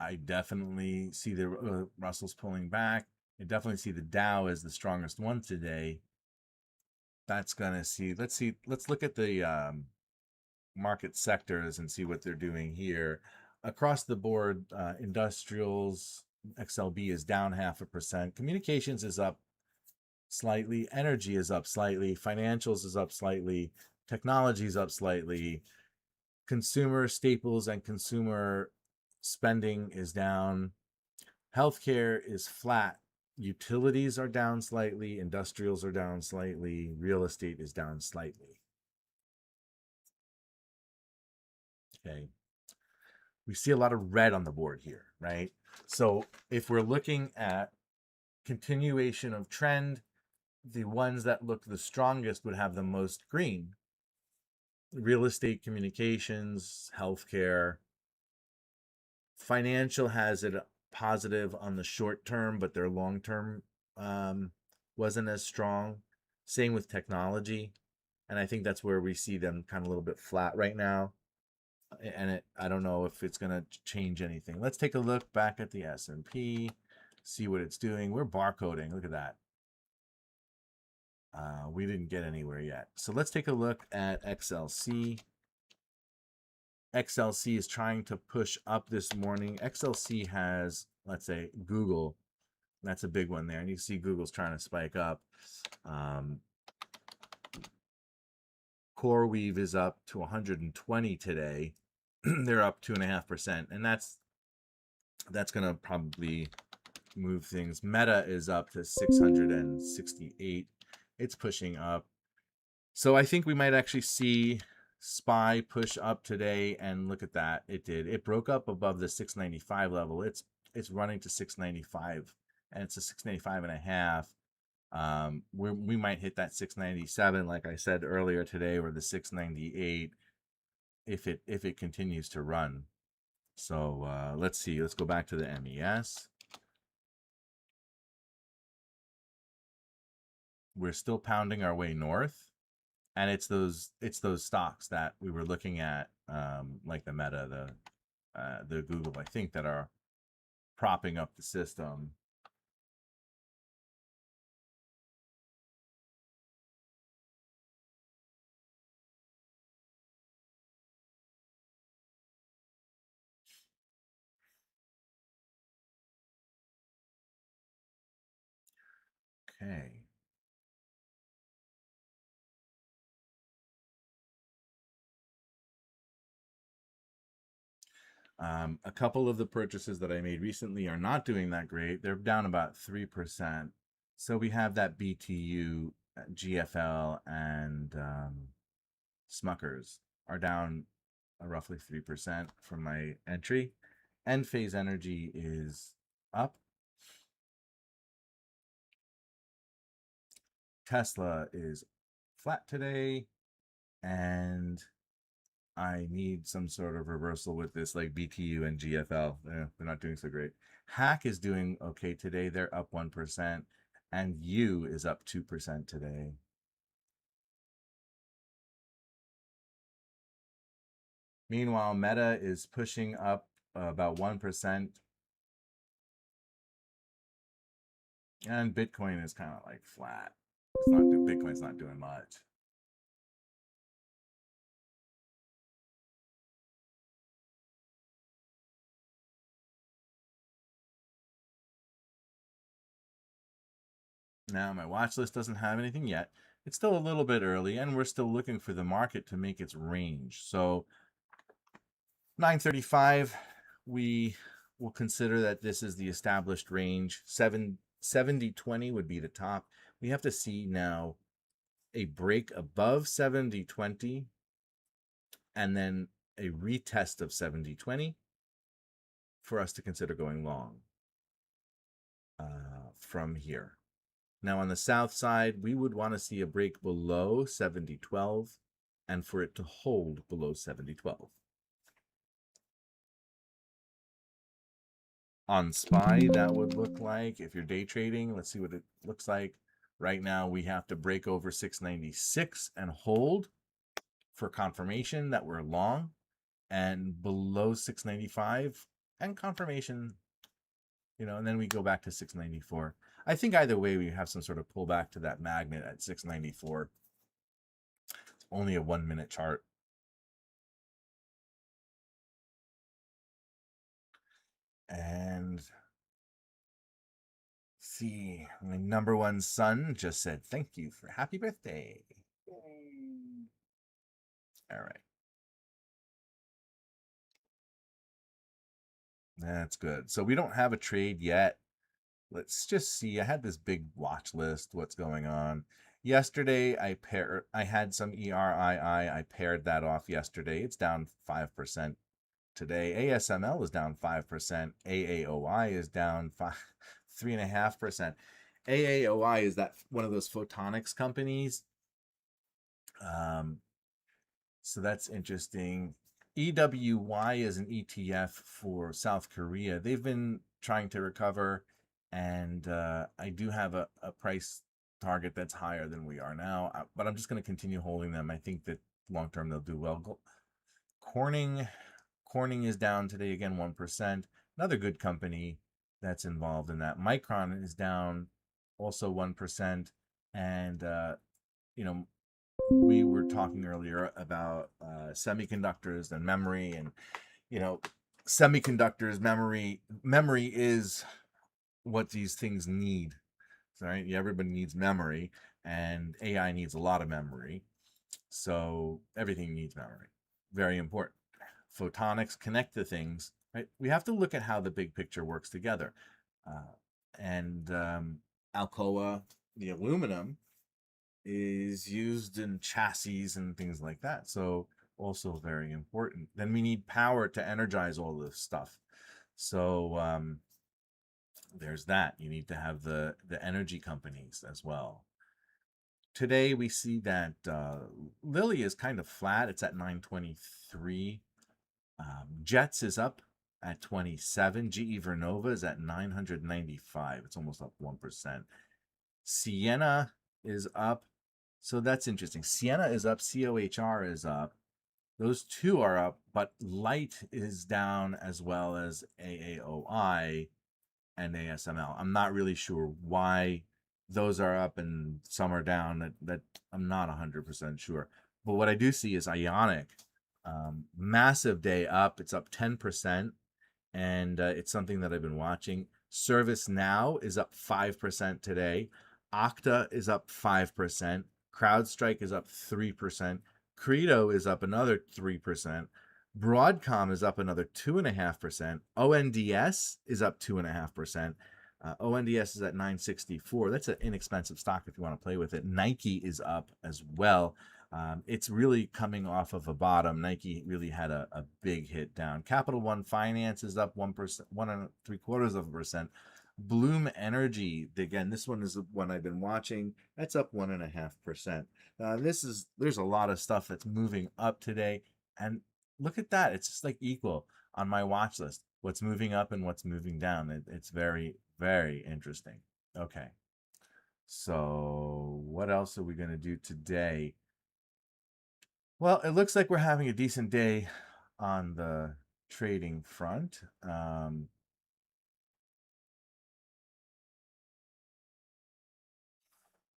I definitely see the Russell's pulling back. I definitely see the Dow as the strongest one today. That's going to see. Let's look at the market sectors and see what they're doing here. Across the board, industrials, XLB is down 0.5%. Communications is up slightly, energy is up slightly, financials is up slightly, technology is up slightly, consumer staples and consumer spending is down, healthcare is flat, utilities are down slightly, industrials are down slightly, real estate is down slightly. Okay. We see a lot of red on the board here, right? So if we're looking at continuation of trend, the ones that look the strongest would have the most green. Real estate, communications, healthcare. Financial has it positive on the short term, but their long term wasn't as strong. Same with technology. And I think that's where we see them kind of a little bit flat right now. And I don't know if it's going to change anything. Let's take a look back at the S&P, see what it's doing. We're barcoding. Look at that. We didn't get anywhere yet. So let's take a look at XLC. XLC is trying to push up this morning. XLC has, let's say, Google. That's a big one there. And you see Google's trying to spike up. CoreWeave is up to 120 today. They're up 2.5%. And that's going to probably move things. Meta is up to 668. It's pushing up. So I think we might actually see SPY push up today, and look at that. It did. It broke up above the 695 level. It's running to 695, and it's a 695 and a half. We might hit that 697, like I said earlier today, or the 698 if it continues to run. So let's see. Let's go back to the MES. We're still pounding our way north, and it's those stocks that we were looking at, like the Meta, the Google, I think, that are propping up the system. Okay. A couple of the purchases that I made recently are not doing that great. They're down about 3%. So we have that BTU, GFL, and Smuckers are down roughly 3% from my entry. Enphase Energy is up. Tesla is flat today, and I need some sort of reversal with this, like BTU and GFL. They're not doing so great. Hack is doing okay today. They're up 1%, and U is up 2% today. Meanwhile, Meta is pushing up about 1%, and Bitcoin is kind of like flat. Bitcoin's not doing much. Now, my watch list doesn't have anything yet. It's still a little bit early, and we're still looking for the market to make its range. So 935, we will consider that this is the established range. 70.20 would be the top. We have to see now a break above 70.20 and then a retest of 70.20 for us to consider going long from here. Now on the south side, we would want to see a break below 70.12 and for it to hold below 70.12. On SPY, that would look like, if you're day trading, let's see what it looks like. Right now, we have to break over 696 and hold for confirmation that we're long, and below 695 and confirmation, and then we go back to 694. I think either way, we have some sort of pullback to that magnet at 694. It's only a 1-minute chart. And see. My number one son just said thank you for happy birthday. Yay. All right. That's good. So we don't have a trade yet. Let's just see. I had this big watch list. What's going on? Yesterday, I had some ERII. I paired that off yesterday. It's down 5% today. ASML is down 5%. AAOI is down 3.5%. AAOI is that one of those photonics companies. So that's interesting. EWY is an ETF for South Korea. They've been trying to recover, and I do have a price target that's higher than we are now, but I'm just going to continue holding them. I think that long term they'll do well. Corning is down today again 1%. Another good company that's involved in that. Micron is down also 1%, and you know, we were talking earlier about semiconductors and memory, and semiconductors, memory is what these things need. Right? Everybody needs memory, and AI needs a lot of memory, so everything needs memory. Very important. Photonics connect the things. Right? We have to look at how the big picture works together, and Alcoa, the aluminum, is used in chassis and things like that. So also very important. Then we need power to energize all this stuff. So there's that. You need to have the energy companies as well. Today we see that Lilly is kind of flat. It's at 923. Jets is up at 27. GE Vernova is at 995. It's almost up 1%. Sienna is up. So that's interesting. Sienna is up. COHR is up. Those two are up, but Light is down as well as AAOI and ASML. I'm not really sure why those are up and some are down. That I'm not 100% sure. But what I do see is Ionic. Massive day up. It's up 10%. And it's something that I've been watching. ServiceNow is up 5% today. Okta is up 5%. CrowdStrike is up 3%. Credo is up another 3%. Broadcom is up another 2.5%. ONDS is up 2.5%. ONDS is at 964. That's an inexpensive stock if you want to play with it. Nike is up as well. It's really coming off of a bottom. Nike really had a big hit down. Capital One Finance is up 1%, 1.75%. Bloom Energy, again, this one is the one I've been watching. That's up 1.5%. There's a lot of stuff that's moving up today, and look at that. It's just like equal on my watch list. What's moving up and what's moving down. It's very, very interesting. Okay. So what else are we going to do today? Well, it looks like we're having a decent day on the trading front.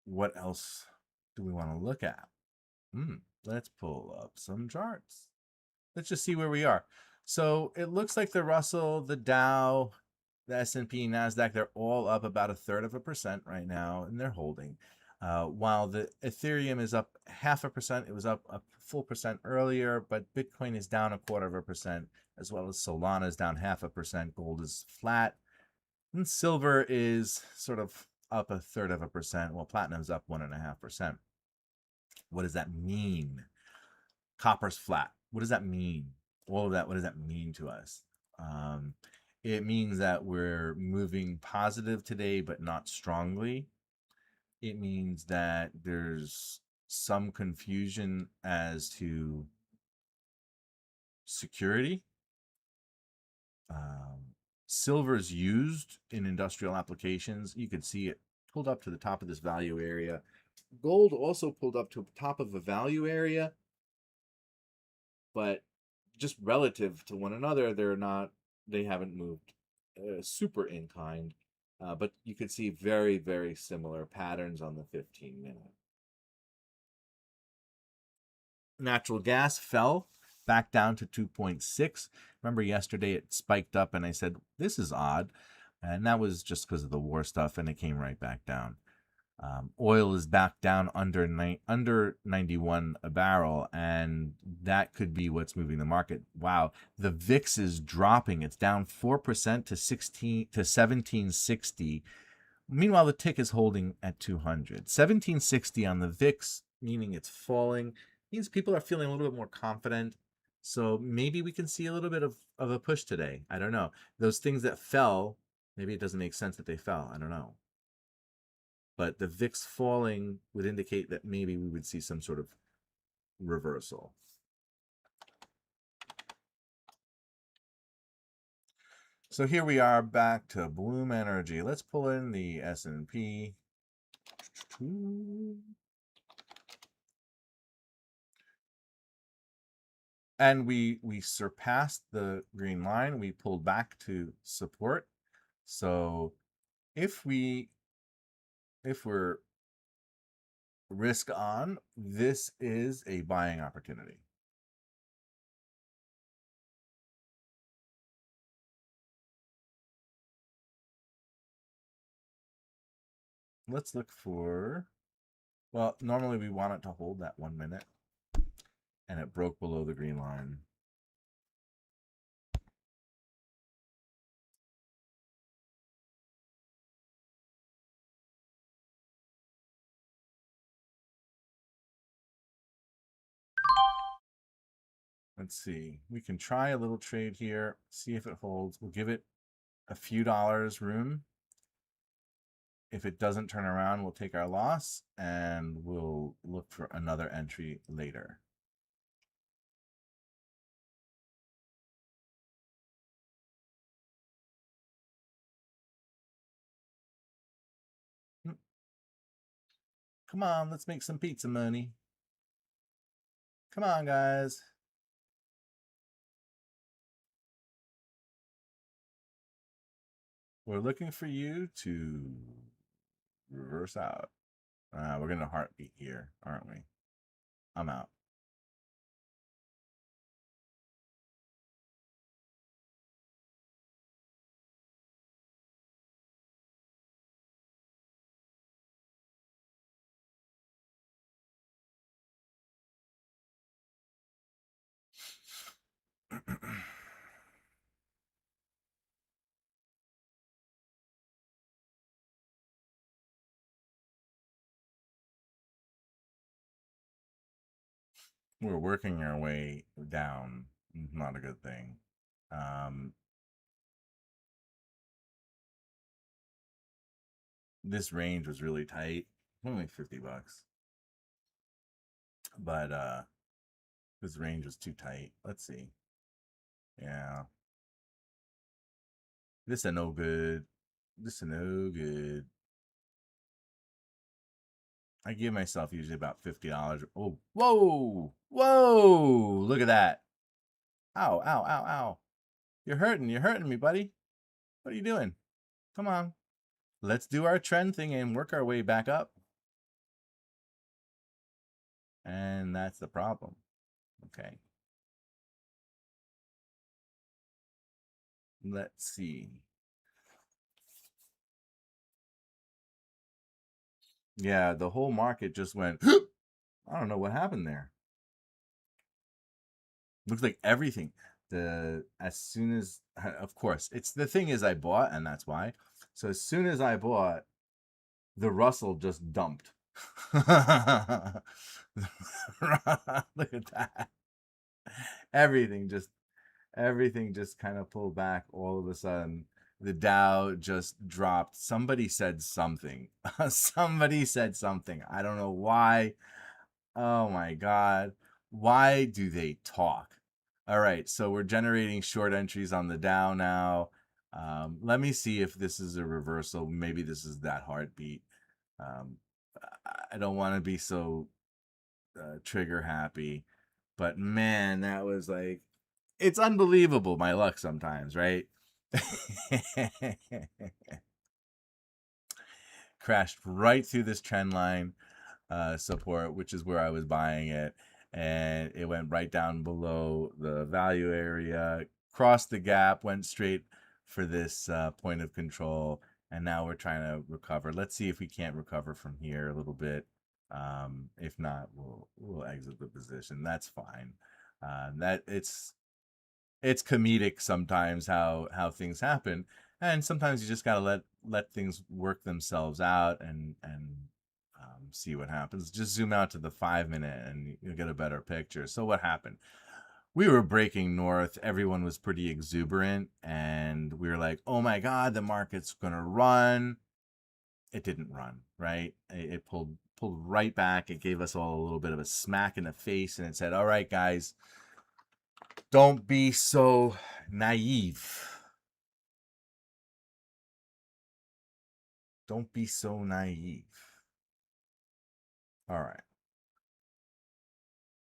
What else do we want to look at? Let's pull up some charts. Let's just see where we are. So it looks like the Russell, the Dow, the S&P, NASDAQ, they're all up about 1/3% right now, and they're holding. While the Ethereum is up 0.5%, it was up a full percent earlier, but Bitcoin is down 1/4%, as well as Solana is down 0.5%. Gold is flat, and silver is sort of up 1/3%. Well, platinum's up 1.5%. What does that mean? Copper's flat. What does that mean? All of that, what does that mean to us? It means that we're moving positive today, but not strongly. It means that there's some confusion as to security. Silver's used in industrial applications. You can see it pulled up to the top of this value area. Gold also pulled up to the top of a value area, but just relative to one another, they haven't moved super in kind. But you can see very, very similar patterns on the 15-minute. Natural gas fell back down to 2.6. Remember yesterday it spiked up and I said, this is odd. And that was just because of the war stuff, and it came right back down. Oil is back down under 91 a barrel, and that could be what's moving the market. Wow, the VIX is dropping; it's down 4% to 1760. Meanwhile, the tick is holding at 200. 1760 on the VIX, meaning it's falling, means people are feeling a little bit more confident. So maybe we can see a little bit of a push today. I don't know. Those things that fell, maybe it doesn't make sense that they fell. I don't know. But the VIX falling would indicate that maybe we would see some sort of reversal. So here we are back to Bloom Energy. Let's pull in the S&P. And we surpassed the green line. We pulled back to support. So if we're risk on, this is a buying opportunity. Let's look for, well, normally we want it to hold that 1 minute, and it broke below the green line. Let's see. We can try a little trade here, see if it holds. We'll give it a few dollars room. If it doesn't turn around, we'll take our loss, and we'll look for another entry later. Come on, let's make some pizza money. Come on, guys. We're looking for you to reverse out. We're going to heartbeat here, aren't we? I'm out. We're working our way down. Not a good thing. This range was really tight. Only $50. But this range was too tight. Let's see. Yeah. This is no good. This is no good. I give myself usually about $50. Oh, whoa, whoa! Look at that! Ow, ow, ow, ow! You're hurting me, buddy. What are you doing? Come on, let's do our trend thing and work our way back up. And that's the problem. Okay. Let's see. Yeah, the whole market just went. I don't know what happened there. Looks like everything. As soon as, of course, it's the thing is I bought, and that's why. So as soon as I bought, the Russell just dumped. Look at that. Everything just kind of pulled back all of a sudden. The Dow just dropped. Somebody said something. Somebody said something. I don't know why. Oh my God. Why do they talk? All right, so we're generating short entries on the Dow now. Let me see if this is a reversal. Maybe this is that heartbeat. I don't want to be so trigger happy, but man, that was like, it's unbelievable my luck sometimes, right? Crashed right through this trend line support, which is where I was buying it, and it went right down below the value area, crossed the gap, went straight for this point of control, and now we're trying to recover. Let's see if we can't recover from here a little bit. If not, we'll exit the position. That's fine. That it's comedic sometimes how things happen, and sometimes you just gotta let things work themselves out and see what happens. Just zoom out to the 5 minute and you'll get a better picture. So what happened? We were breaking north. Everyone was pretty exuberant, and we were like, "Oh my god, the market's gonna run." It didn't run, right? It pulled right back. It gave us all a little bit of a smack in the face, and it said, "All right, guys, don't be so naive. Don't be so naive." All right.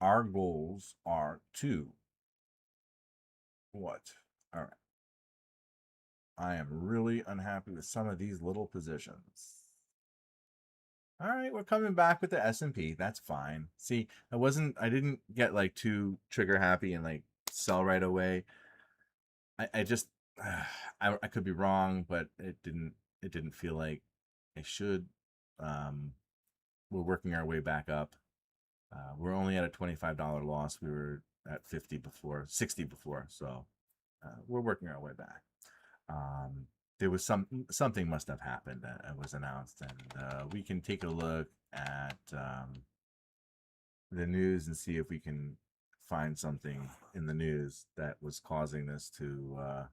Our goals are to what? All right. I am really unhappy with some of these little positions. All right, we're coming back with the S&P. That's fine. See, I didn't get like too trigger happy and like sell right away. I just, I could be wrong, but it didn't feel like I should. Um, we're working our way back up. We're only at a $25 loss. We were at 50 before, 60 before, so we're working our way back. There was something must have happened that was announced, and we can take a look at the news and see if we can find something in the news that was causing this to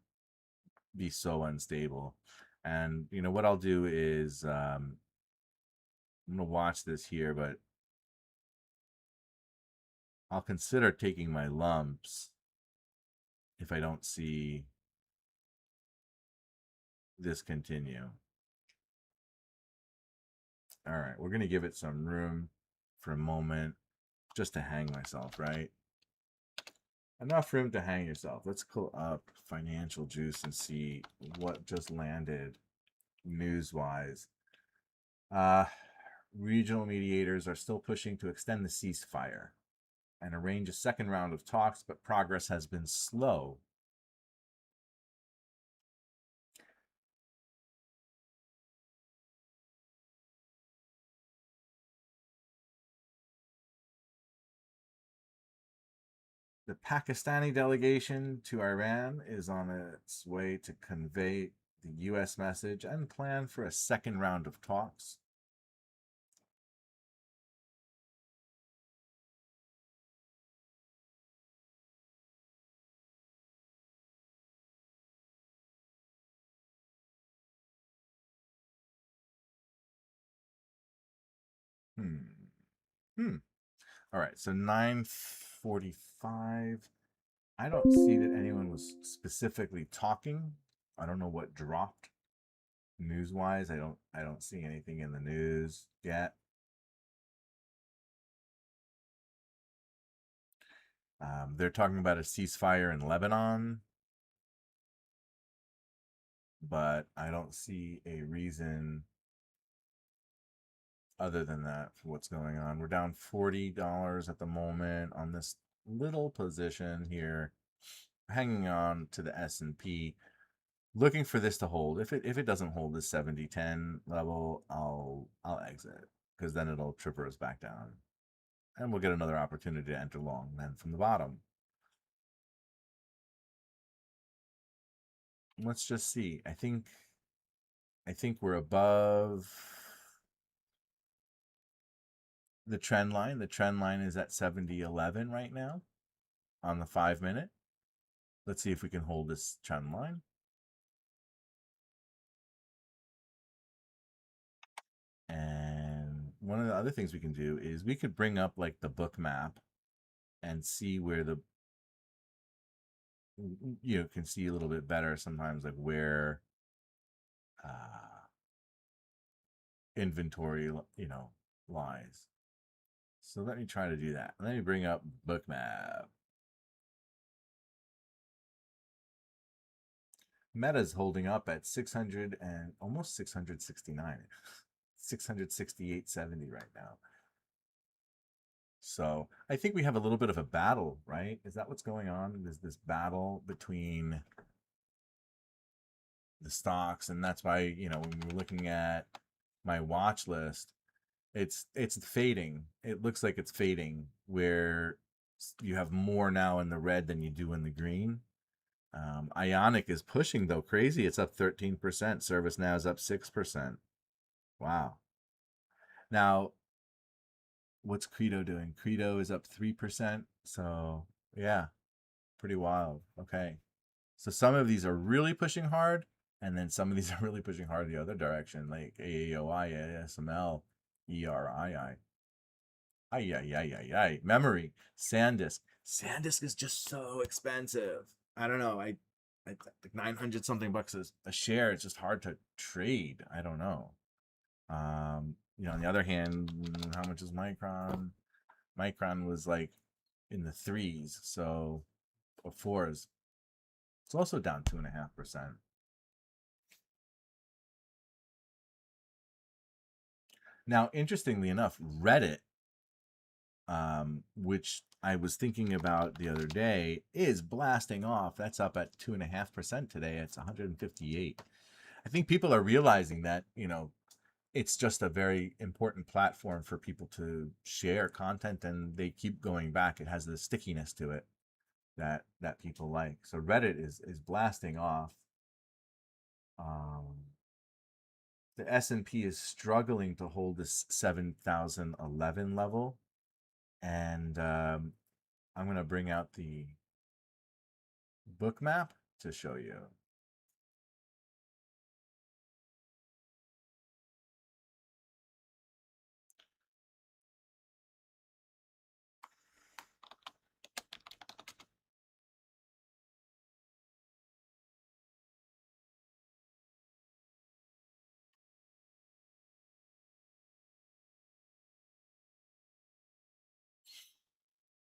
be so unstable. And you know what I'll do is I'm gonna watch this here, but I'll consider taking my lumps if I don't see this continue. All right, we're gonna give it some room for a moment just to hang myself, right? Enough room to hang yourself. Let's pull up Financial Juice and see what just landed news-wise. Uh, Regional mediators are still pushing to extend the ceasefire and arrange a second round of talks, but progress has been slow. The Pakistani delegation to Iran is on its way to convey the U.S. message and plan for a second round of talks. Hmm. Hmm. All right. So 9:45. I don't see that anyone was specifically talking. I don't know what dropped news wise. I don't see anything in the news yet. They're talking about a ceasefire in Lebanon, but I don't see a reason other than that for what's going on. We're down $40 at the moment on this little position here, hanging on to the S&P, looking for this to hold. If it doesn't hold this 70-10 level, I'll exit, because then it'll trigger us back down, and we'll get another opportunity to enter long then from the bottom. Let's just see. I think we're above the trend line. The trend line is at 70.11 right now on the 5 minute. Let's see if we can hold this trend line. And one of the other things we can do is we could bring up like the book map and see where the, you know, can see a little bit better sometimes like where inventory, you know, lies. So let me try to do that. Let me bring up book map. Meta's holding up at 600 and almost 669, 668.70 right now. So I think we have a little bit of a battle, right? Is that what's going on? There's this battle between the stocks, and that's why, you know, when we're looking at my watch list, it's fading. It looks like it's fading, where you have more now in the red than you do in the green. Ionic is pushing though crazy. It's up 13%. ServiceNow is up 6%. Wow. Now, what's Credo doing? Credo is up 3%. So yeah, pretty wild. Okay. So some of these are really pushing hard, and then some of these are really pushing hard the other direction, like AAOI, ASML, ERII. Ay, ay, ay, ay, ay. Memory, SanDisk. SanDisk is just so expensive. I don't know. I like 900 something bucks a share. It's just hard to trade. I don't know. You know, on the other hand, how much is Micron? Micron was like in the threes, so or fours. It's also down 2.5%. Now, interestingly enough, Reddit, which I was thinking about the other day, is blasting off. That's up at 2.5% today. It's 158. I think people are realizing that, you know, it's just a very important platform for people to share content, and they keep going back. It has the stickiness to it that people like. So Reddit is blasting off. Um, the S&P is struggling to hold this 7,011 level, and I'm going to bring out the book map to show you.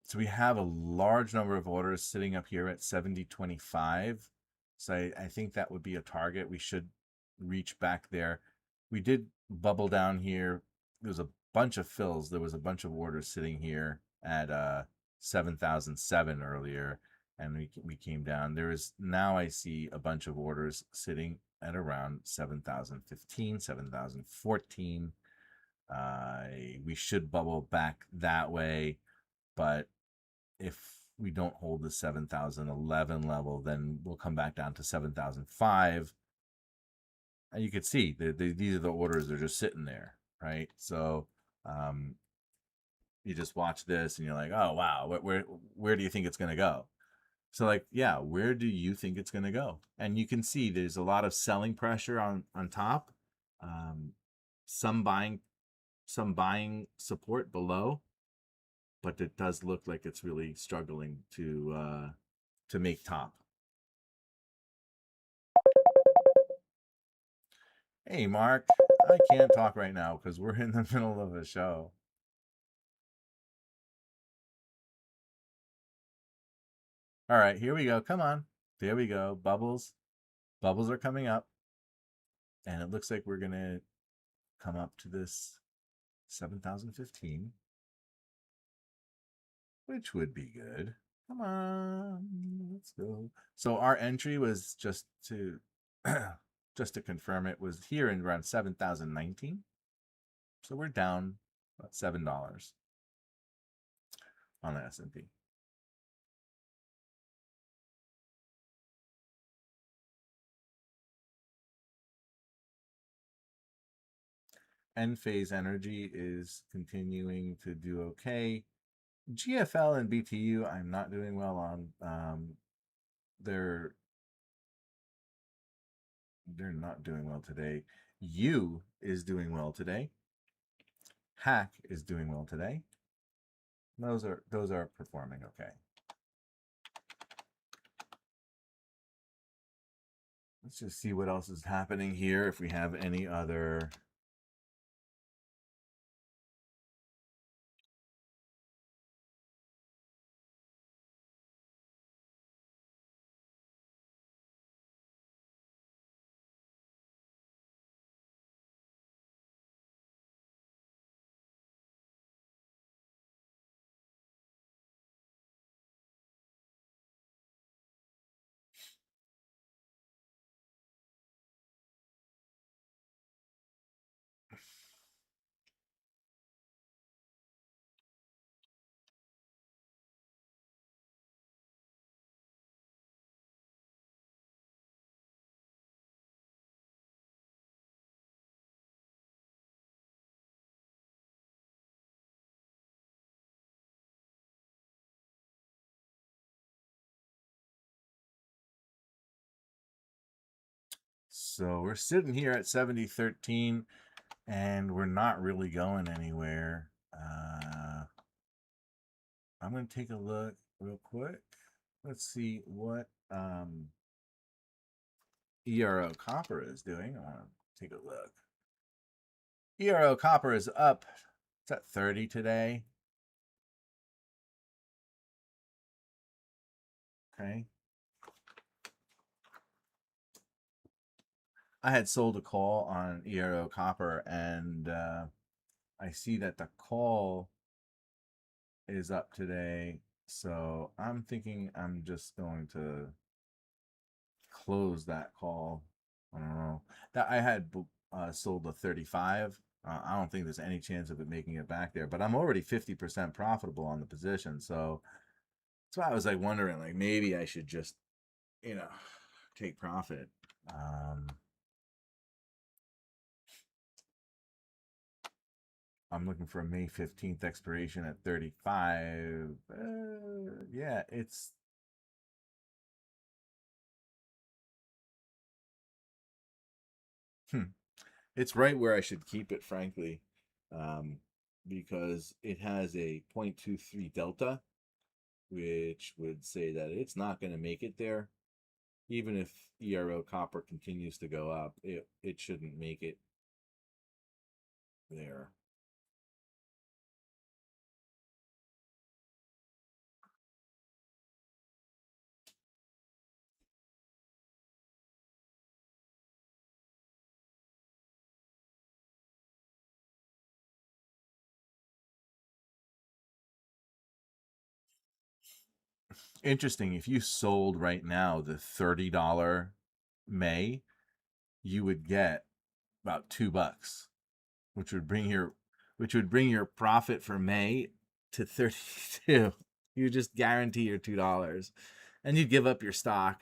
So we have a large number of orders sitting up here at 70.25. So I think that would be a target. We should reach back there. We did bubble down here. There was a bunch of fills. There was a bunch of orders sitting here at 7,007 earlier, and we came down. There is now, I see a bunch of orders sitting at around 7,015, 7,014. We should bubble back that way, but if we don't hold the 7,011 level, then we'll come back down to 7,005. And you can see these are the orders that are just sitting there, right? So you just watch this and you're like, oh wow, where do you think it's going to go? So like, yeah, where do you think it's going to go? And you can see there's a lot of selling pressure on top, um, some buying support below, but it does look like it's really struggling to make top. Hey, Mark, I can't talk right now because we're in the middle of a show. All right, here we go. Come on. There we go. Bubbles. Bubbles are coming up. And it looks like we're going to come up to this 7,015, which would be good. Come on. Let's go. So our entry was just to just to confirm, it was here in around 7,019. So we're down about $7 on the S&P. Enphase Energy is continuing to do okay. GFL and BTU, I'm not doing well on. They're not doing well today. U is doing well today. Hack is doing well today. Those are performing okay. Let's just see what else is happening here. If we have any other. So we're sitting here at 70.13, and we're not really going anywhere. I'm going to take a look real quick. Let's see what ERO copper is doing. I want to take a look. ERO copper is up. It's at 30 today. Okay. I had sold a call on ERO copper, and I see that the call is up today. So I'm thinking I'm just going to close that call. I don't know. That I had sold a 35. I don't think there's any chance of it making it back there, but I'm already 50% profitable on the position. So that's why I was like wondering, like maybe I should just, you know, take profit. I'm looking for a May 15th expiration at 35. Yeah, it's it's right where I should keep it, frankly, um, because it has a 0.23 delta, which would say that it's not going to make it there. Even if ERO copper continues to go up, it shouldn't make it there. Interesting. If you sold right now the $30 May, you would get about $2, which would bring your profit for May to 32. You just guarantee your $2, and you'd give up your stock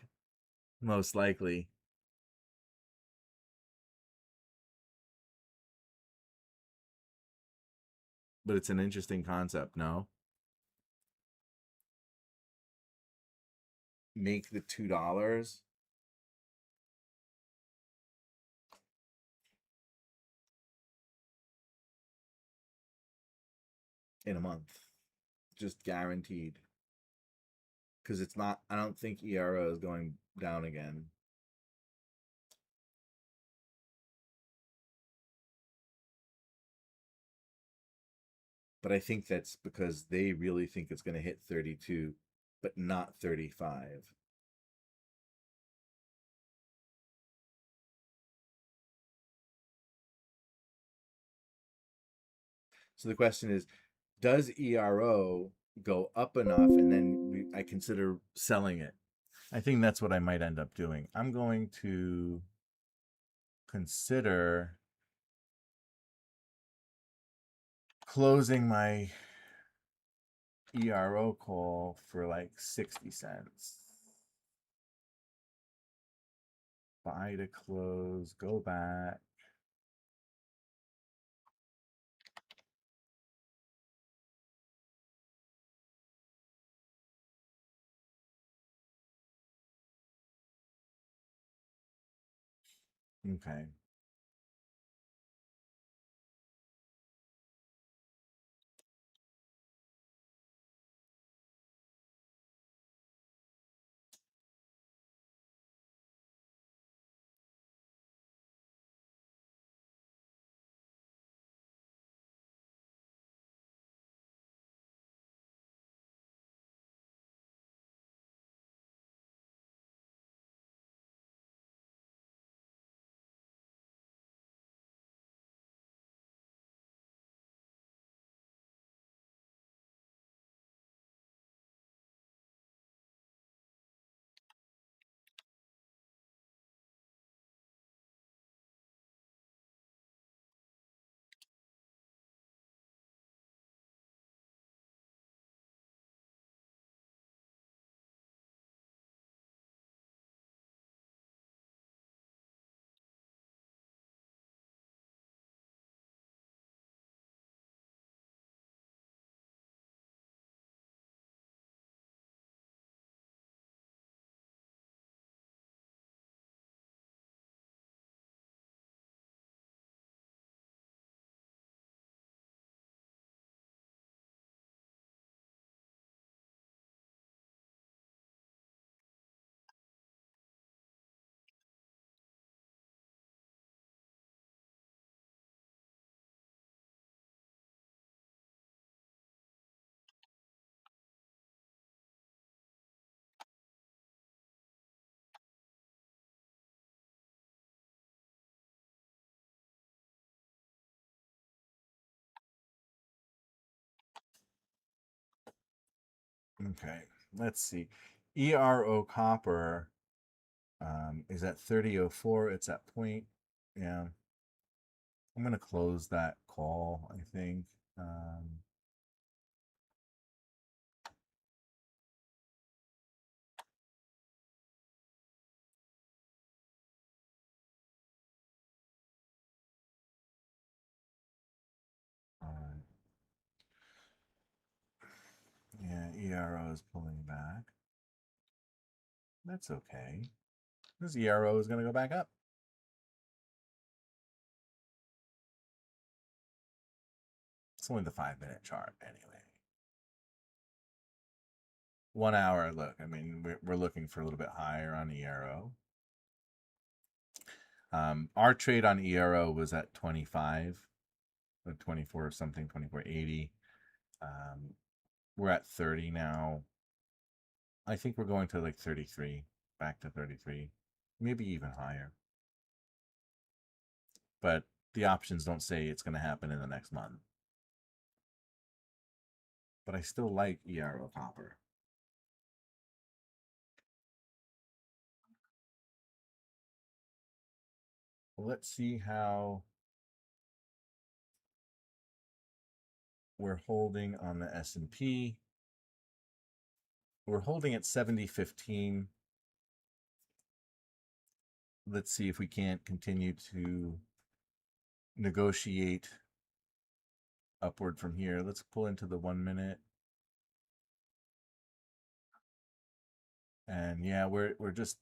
most likely. But it's an interesting concept. No, make the $2 in a month, just guaranteed. Because it's not. I don't think ERO is going down again. But I think that's because they really think it's going to hit 32, but not 35. So the question is, does ERO go up enough, and then I consider selling it? I think that's what I might end up doing. I'm going to consider closing my ERO call for like 60 cents. Buy to close, go back. Okay. Okay, let's see. ERO copper is at 30.04. It's at point. Yeah, I'm gonna close that call, I think. Um, all right. Yeah, ERO is pulling back. That's okay. This ERO is gonna go back up. It's only the 5-minute chart anyway. 1 hour, look, I mean, we're looking for a little bit higher on ERO. Our trade on ERO was at 25, 24 or something, 24.80. We're at 30 now. I think we're going to like 33, back to 33, maybe even higher. But the options don't say it's going to happen in the next month. But I still like ERO copper. Well, let's see how we're holding on the S&P. We're holding at 70.15. Let's see if we can't continue to negotiate upward from here. Let's pull into the 1 minute. And yeah, we're just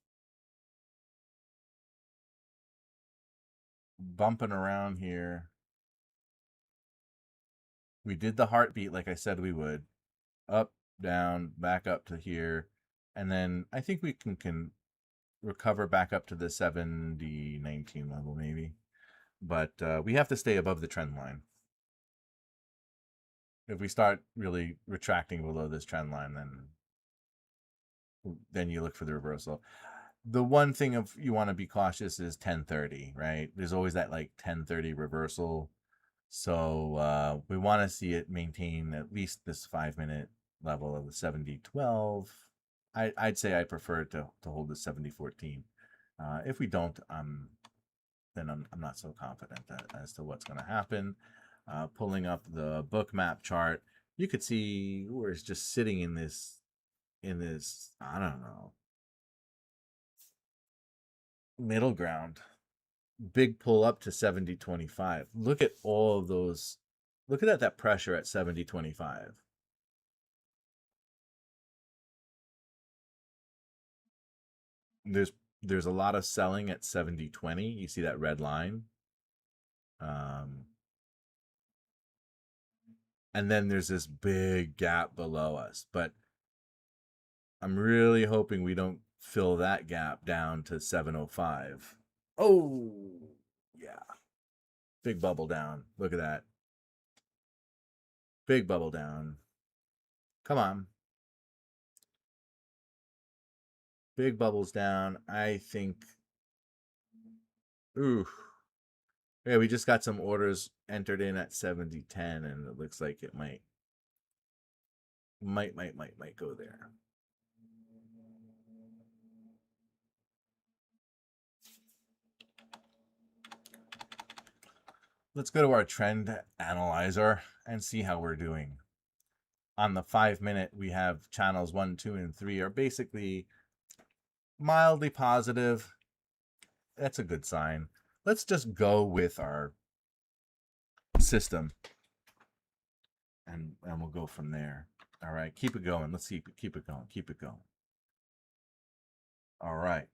bumping around here. We did the heartbeat like I said we would. Up, down, back up to here. And then I think we can recover back up to the 70.19 level maybe. But we have to stay above the trend line. If we start really retracting below this trend line, then you look for the reversal. The one thing of you want to be cautious is 10:30, right? There's always that like 10:30 reversal. So we want to see it maintain at least this 5-minute level of the 70.12. I'd say I prefer to hold the 70.14. If we don't, then I'm not so confident as to what's going to happen. Pulling up the book map chart, you could see we're just sitting in this I don't know, middle ground. Big pull up to 70.25. Look at all of those. Look at that pressure at 70.25. There's there's a lot of selling at 70.20. You see that red line. Um, and then there's this big gap below us. But I'm really hoping we don't fill that gap down to 705. Oh, yeah. Big bubble down. Look at that. Big bubble down. Come on. Big bubbles down. I think. Ooh. Yeah, we just got some orders entered in at 70.10, and it looks like it might go there. Let's go to our trend analyzer and see how we're doing. On the 5-minute, we have channels 1, 2, and 3 are basically mildly positive. That's a good sign. Let's just go with our system and we'll go from there. All right, keep it going. Let's see, keep it going, keep it going. All right.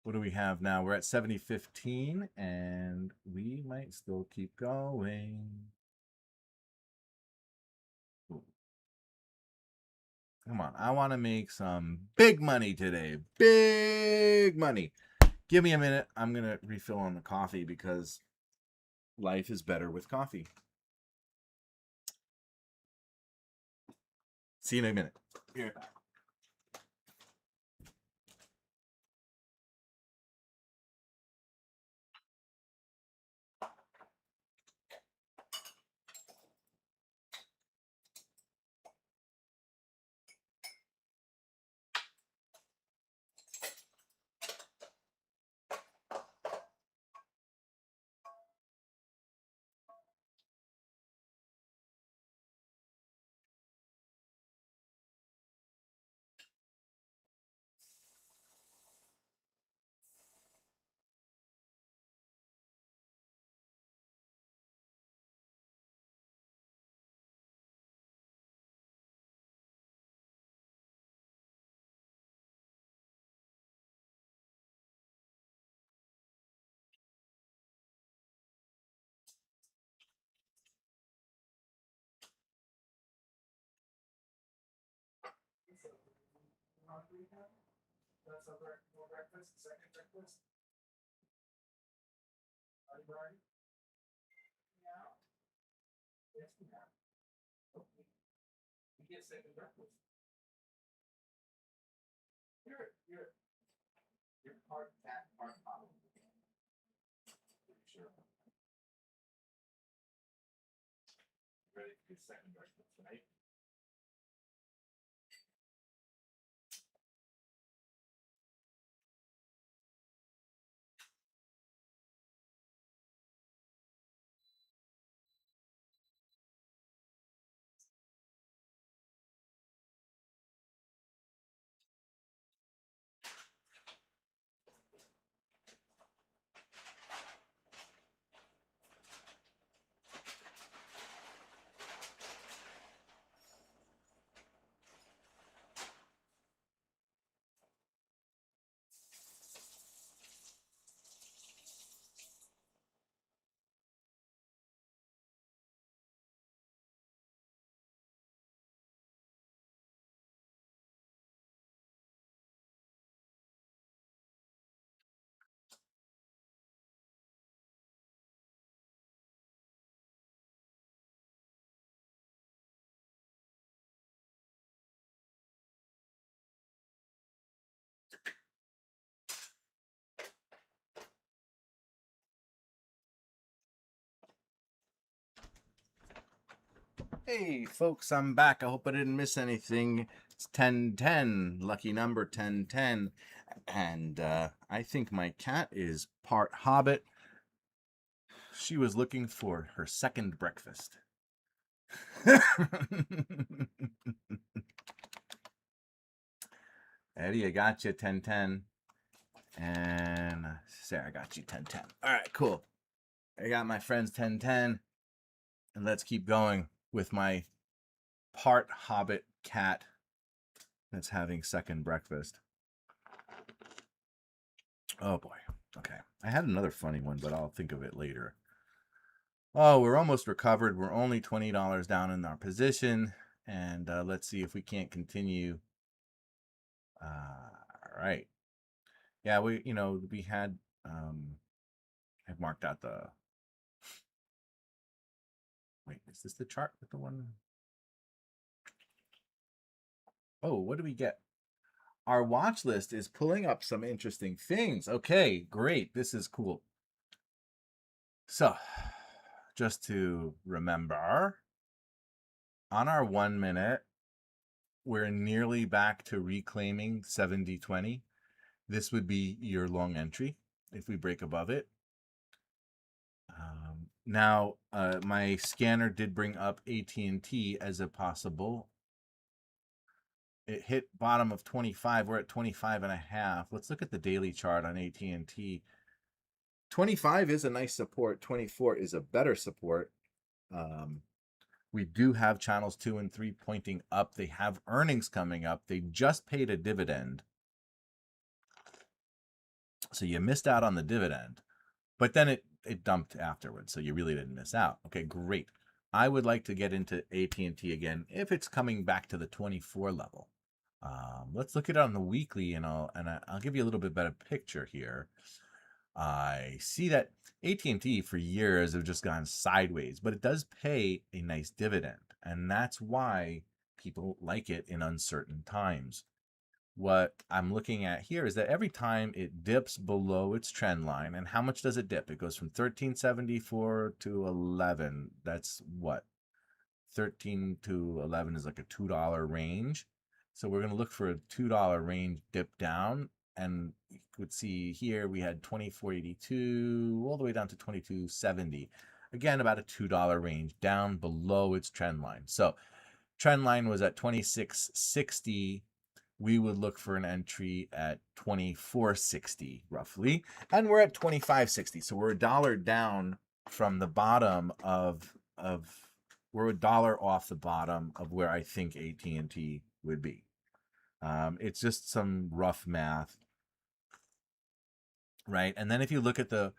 What do we have now? We're at 70.15, and we might still keep going. Ooh. Come on, I want to make some big money today. Big money. Give me a minute. I'm going to refill on the coffee because Life is better with coffee. See you in a minute. Here. That's a breakfast, second breakfast. Are you ready? Yeah. Yes, we have. Okay. You get second breakfast. You're part cat, part bottle. Pretty sure. Ready to get second breakfast, right? Hey folks, I'm back. I hope I didn't miss anything. It's 10:10, lucky number 10:10. And I think my cat is part hobbit. She was looking for her second breakfast. Eddie, I got you 10:10. And Sarah, I got you 10:10. All right, cool. I got my friends 10:10. And let's keep going with my part hobbit cat that's having second breakfast. Oh boy. Okay. I had another funny one, but I'll think of it later. Oh, we're almost recovered. We're only $20 down in our position. And let's see if we can't continue. All right. Yeah, we had, I've marked out the, wait, is this the chart with the one? Oh, what do we get? Our watch list is pulling up some interesting things. Okay, great. This is cool. So, just to remember, on our 1 minute, we're nearly back to reclaiming 70-20. This would be your long entry if we break above it. Now, my scanner did bring up AT&T as a possible. It hit bottom of 25. We're at 25.5. Let's look at the daily chart on AT&T. 25 is a nice support. 24 is a better support. We do have channels 2 and 3 pointing up. They have earnings coming up. They just paid a dividend. So you missed out on the dividend. But then it dumped afterwards. So you really didn't miss out. Okay, great. I would like to get into AT&T again if it's coming back to the 24 level. Let's look at it on the weekly, and I'll give you a little bit better picture here. I see that AT&T for years have just gone sideways, but it does pay a nice dividend, and that's why people like it in uncertain times. What I'm looking at here is that every time it dips below its trend line, and how much does it dip? It goes from 1374 to 11. That's what? 13 to 11 is like a $2 range. So we're going to look for a $2 range dip down. And you could see here we had 24.82 all the way down to 22.70. Again, about a $2 range down below its trend line. So trend line was at 26.60. We would look for an entry at 24.60 roughly, and we're at 25.60. So we're $1 down from the bottom of we're $1 off the bottom of where I think AT&T would be. It's just some rough math, right? And then if you look at the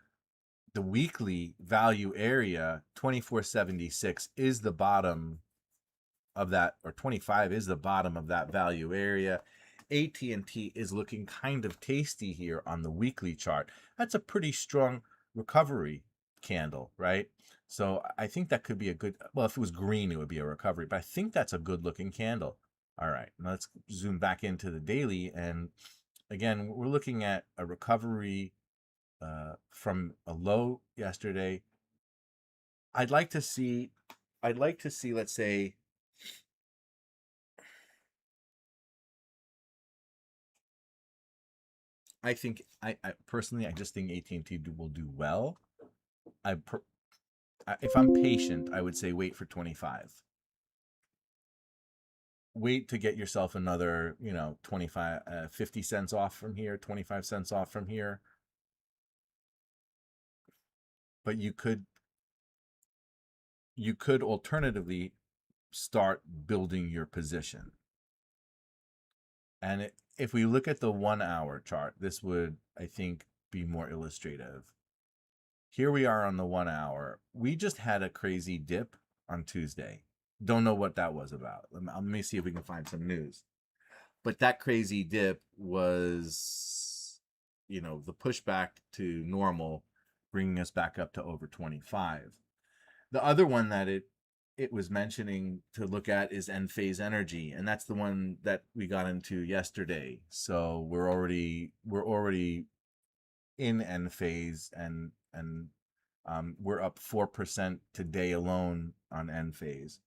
weekly value area, 24.76 is the bottom of that, or 25 is the bottom of that value area. AT&T is looking kind of tasty here on the weekly chart. That's a pretty strong recovery candle, right? So I think that could be a good, well, if it was green, it would be a recovery, but I think that's a good looking candle. All right, now let's zoom back into the daily. And again, we're looking at a recovery from a low yesterday. I'd like to see, let's say, I think I personally, I just think AT&T will do well. If I'm patient, I would say wait for 25. Wait to get yourself another, 25, 50 cents off from here, 25 cents off from here. But you could alternatively start building your position. And if we look at the 1 hour chart, this would, I think, be more illustrative. Here we are on the 1 hour. We just had a crazy dip on Tuesday. Don't know what that was about. Let me see if we can find some news. But that crazy dip was, the pushback to normal, bringing us back up to over 25. The other one that it was mentioning to look at is end phase energy, and that's the one that we got into yesterday. So we're already in end phase, and we're up 4% today alone on end phase.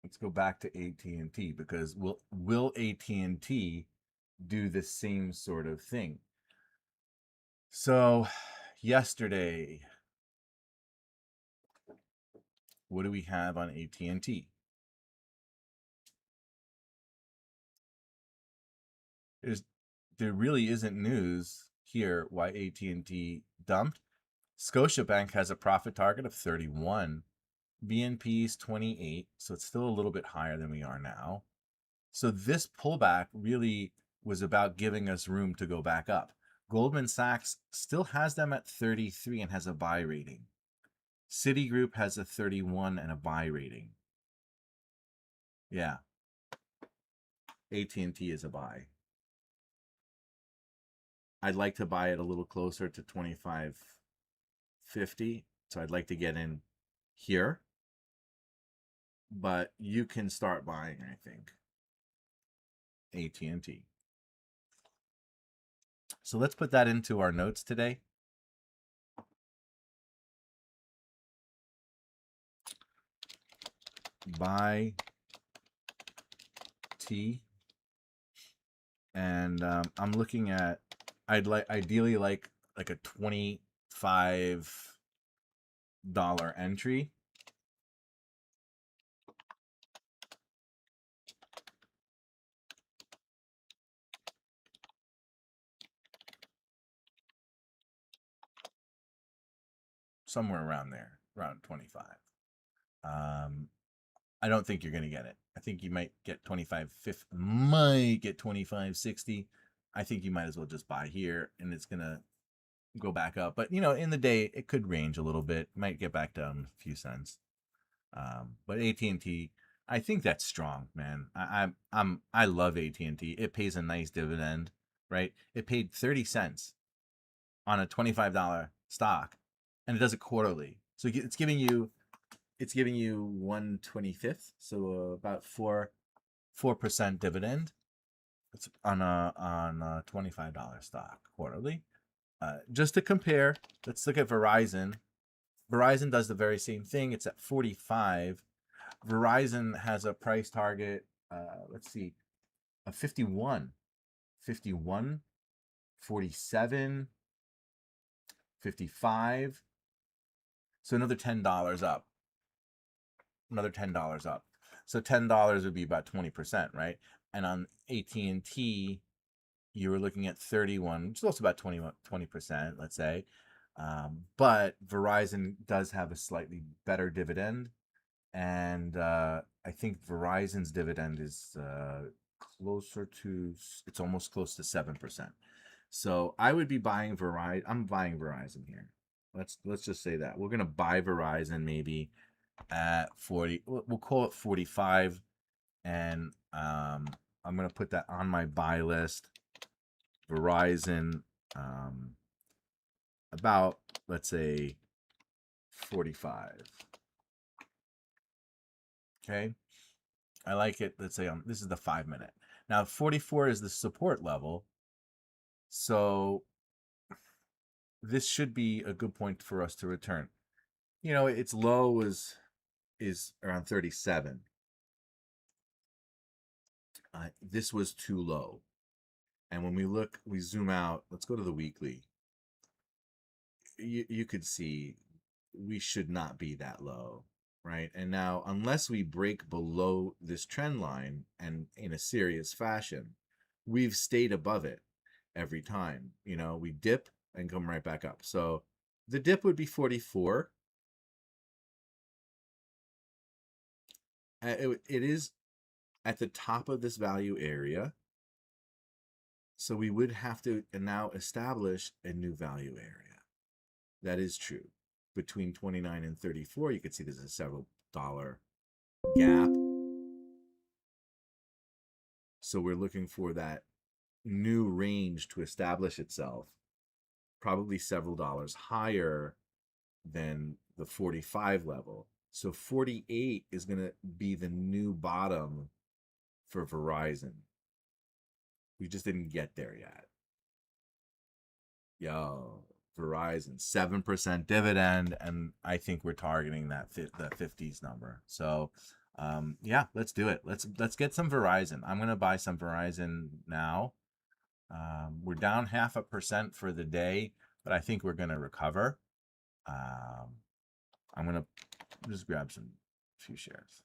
Let's go back to AT&T, because will AT&T do the same sort of thing? So yesterday, what do we have on AT&T? There really isn't news here why AT&T dumped. Scotiabank has a profit target of 31. BNP's 28, so it's still a little bit higher than we are now. So this pullback really was about giving us room to go back up. Goldman Sachs still has them at 33 and has a buy rating. Citigroup has a 31 and a buy rating. Yeah. AT&T is a buy. I'd like to buy it a little closer to 25.50. So I'd like to get in here. But you can start buying, I think, AT&T. So let's put that into our notes today. Buy T. And I'm looking at, ideally like a $25 entry. Somewhere around there, around 25. I don't think you're going to get it. I think you might get 25.60. I think you might as well just buy here, and it's going to go back up. But, in the day, it could range a little bit. Might get back down a few cents. But AT&T I think that's strong, man. I love AT&T. It pays a nice dividend, right? It paid 30 cents on a $25 stock, and it does it quarterly. So it's giving you 1/25th, so about 4% dividend. It's on a $25 stock quarterly. Just to compare, let's look at Verizon. Verizon does the very same thing. It's at 45. Verizon has a price target, let's see, a 51, 51, 47, 55. So another $10 up. Another $10 up. So $10 would be about 20%, right? And on AT&T, you were looking at 31, which is also about 20%, let's say. But Verizon does have a slightly better dividend. And I think Verizon's dividend is it's almost close to 7%. So I would be buying Verizon. I'm buying Verizon here. Let's just say that. We're gonna buy Verizon maybe at 40. We'll call it 45. And I'm gonna put that on my buy list. Verizon, about, let's say, 45. Okay. I like it. Let's say this is the 5-minute. Now 44 is the support level. So this should be a good point for us to return. Its low is around 37. This was too low. And when we zoom out, let's go to the weekly. You could see we should not be that low, right? And now, unless we break below this trend line and in a serious fashion, we've stayed above it every time. We dip and come right back up. So the dip would be 44. It is at the top of this value area. So we would have to now establish a new value area. That is true. Between 29 and 34, you can see there's a several dollar gap. So we're looking for that new range to establish itself, probably several dollars higher than the 45 level. So 48 is going to be the new bottom for Verizon. We just didn't get there yet. Yo, Verizon, 7% dividend, and I think we're targeting that the 50s number. So yeah, let's do it. Let's get some Verizon. I'm gonna buy some Verizon now. We're down 0.5% for the day, but I think we're gonna recover. I'm gonna just grab a few shares.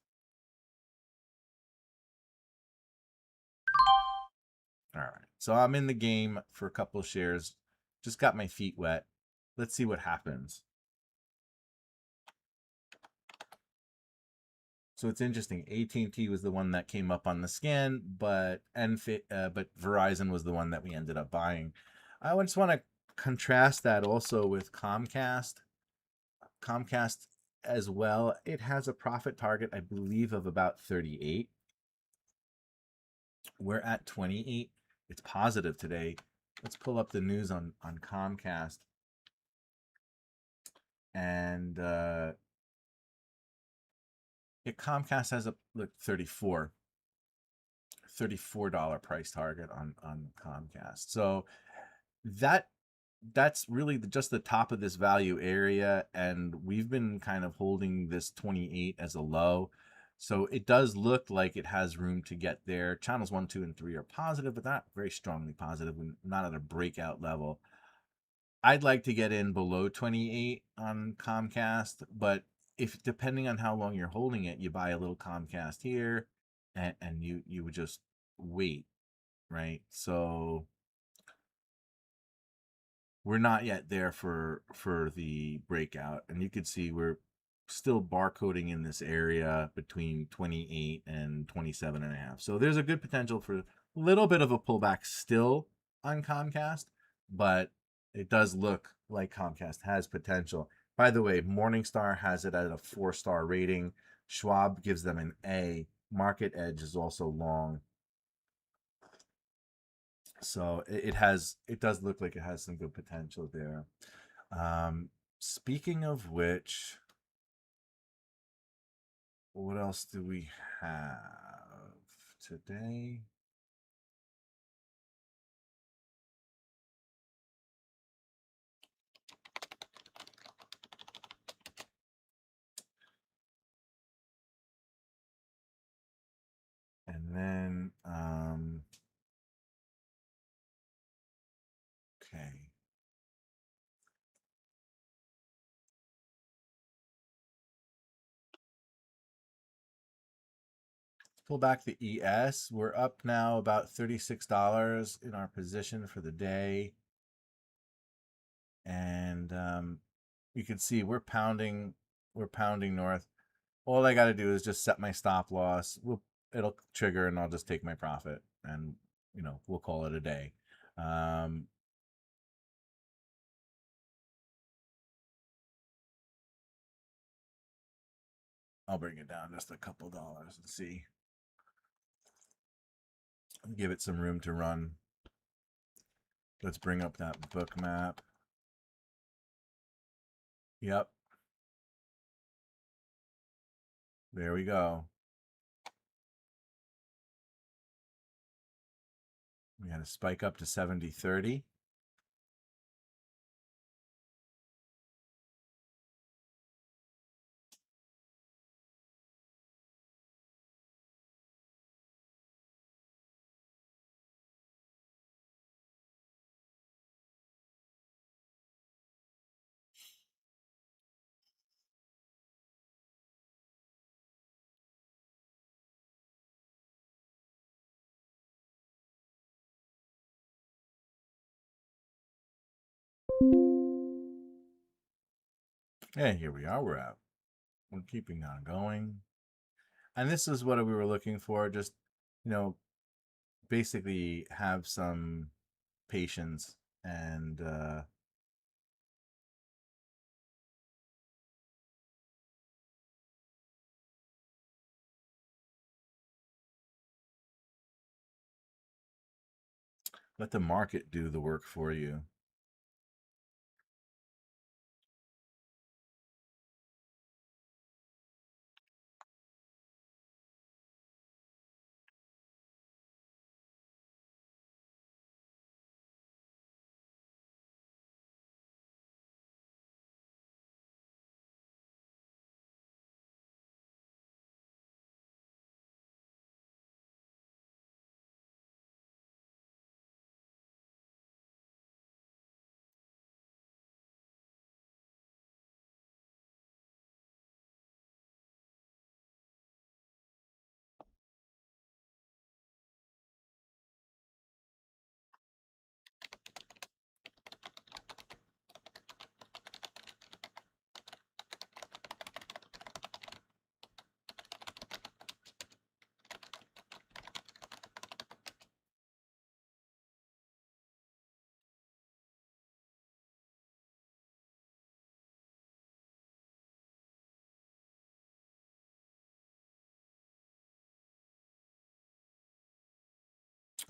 All right, so I'm in the game for a couple of shares. Just got my feet wet. Let's see what happens. So it's interesting. AT&T was the one that came up on the scan, but Verizon was the one that we ended up buying. I just want to contrast that also with Comcast. Comcast as well. It has a profit target, I believe, of about 38. We're at 28. It's positive today. Let's pull up the news on Comcast. And Comcast has a $34 price target on Comcast. So that's really just the top of this value area, and we've been kind of holding this 28 as a low. So it does look like it has room to get there. Channels 1, 2, and 3 are positive, but not very strongly positive, not at a breakout level. I'd like to get in below 28 on Comcast, but if depending on how long you're holding it, you buy a little Comcast here, and you would just wait, right? So we're not yet there for the breakout, and you can see we're still barcoding in this area between 28 and 27.5. So there's a good potential for a little bit of a pullback still on Comcast, but it does look like Comcast has potential. By the way, Morningstar has it at a 4-star rating. Schwab gives them an A. Market Edge is also long. So it does look like it has some good potential there. Speaking of which, what else do we have today? And then, okay. Pull back the ES. We're up now about $36 in our position for the day. And you can see we're pounding north. All I got to do is just set my stop loss. It'll trigger and I'll just take my profit and we'll call it a day. I'll bring it down just a couple dollars and see. Give it some room to run. Let's bring up that book map. Yep. There we go. We had a spike up to 70.30. And here we are. We're keeping on going. And this is what we were looking for. Just, basically have some patience and let the market do the work for you.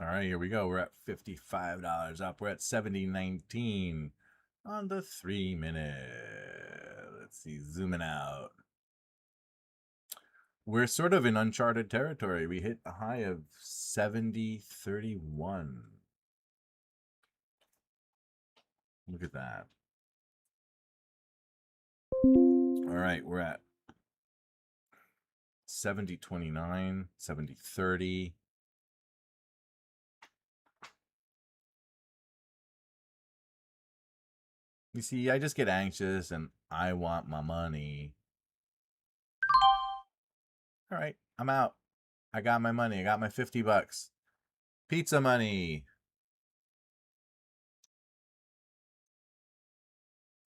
All right, here we go. We're at $55 up. We're at 70.19 on the 3-minute. Let's see, zooming out. We're sort of in uncharted territory. We hit a high of 70.31. Look at that. All right, we're at 70.29, 70.30. You see, I just get anxious and I want my money. All right, I'm out. I got my money. I got my $50. Pizza money.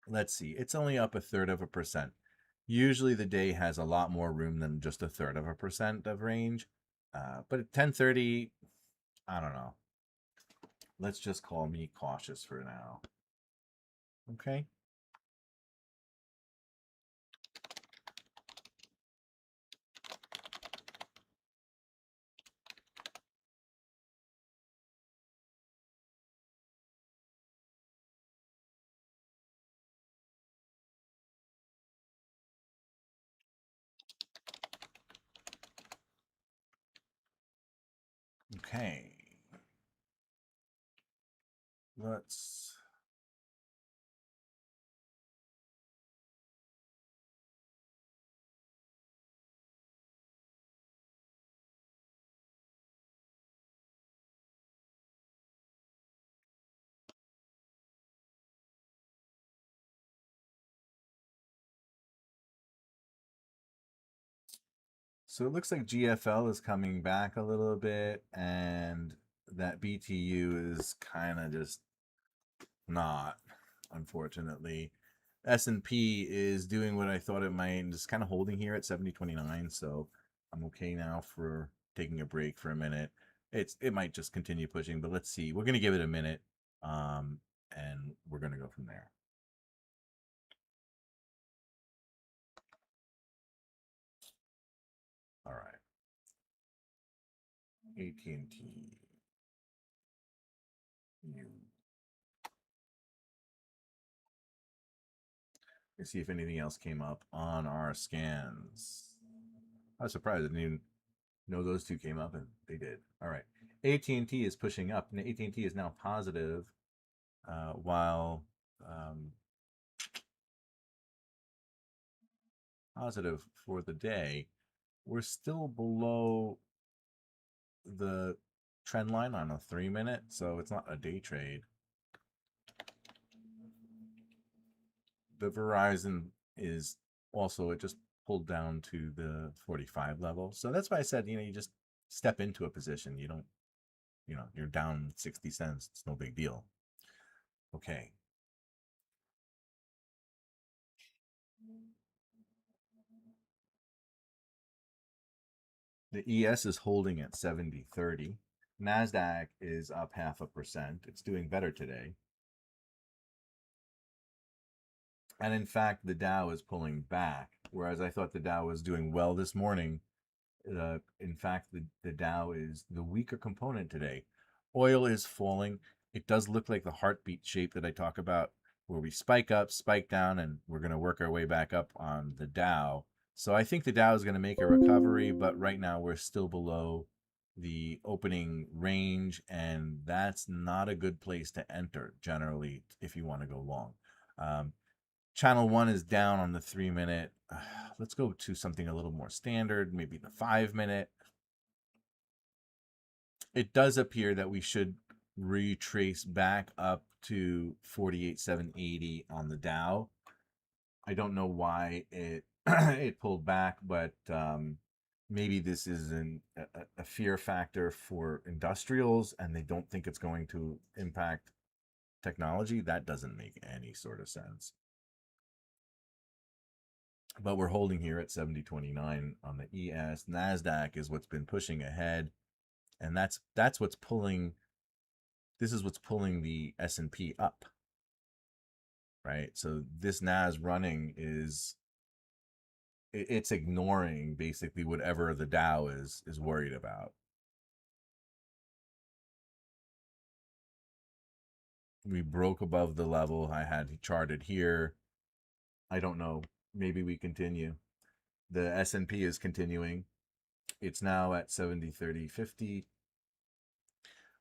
Let's see. It's only up 1/3%. Usually the day has a lot more room than just 1/3% of range. But at 10:30, I don't know. Let's just call me cautious for now. Okay. Okay. Let's So it looks like GFL is coming back a little bit, and that BTU is kind of just not, unfortunately. S&P is doing what I thought it might, just kind of holding here at 70.29, so I'm okay now for taking a break for a minute. It might just continue pushing, but let's see. We're going to give it a minute, and we're going to go from there. All right. AT&T. Let's see if anything else came up on our scans. I was surprised I didn't even know those two came up, and they did. All right. AT&T is pushing up, and AT&T is now positive, while positive for the day. We're still below the trend line on a 3-minute, so it's not a day trade. The Verizon is also, it just pulled down to the 45 level. So that's why I said, you just step into a position. You don't, you're down 60 cents. It's no big deal. Okay. The ES is holding at 70.30. NASDAQ is up 0.5%. It's doing better today. And in fact, the Dow is pulling back, whereas I thought the Dow was doing well this morning. In fact, the Dow is the weaker component today. Oil is falling. It does look like the heartbeat shape that I talk about, where we spike up, spike down, and we're going to work our way back up on the Dow. So I think the Dow is going to make a recovery, but right now we're still below the opening range, and that's not a good place to enter generally if you want to go long. Channel 1 is down on the 3-minute. Let's go to something a little more standard, maybe the 5-minute. It does appear that we should retrace back up to 48,780 on the Dow. I don't know why it it pulled back, but maybe this is a fear factor for industrials, and they don't think it's going to impact technology. That doesn't make any sort of sense. But we're holding here at 70.29 on the ES. NASDAQ is what's been pushing ahead, and that's what's pulling. This is what's pulling the S&P up, right? So this NAS running is it's ignoring basically whatever the Dow is worried about. We broke above the level I had charted here. I don't know. Maybe we continue. The S&P is continuing. It's now at 70, 30, 50.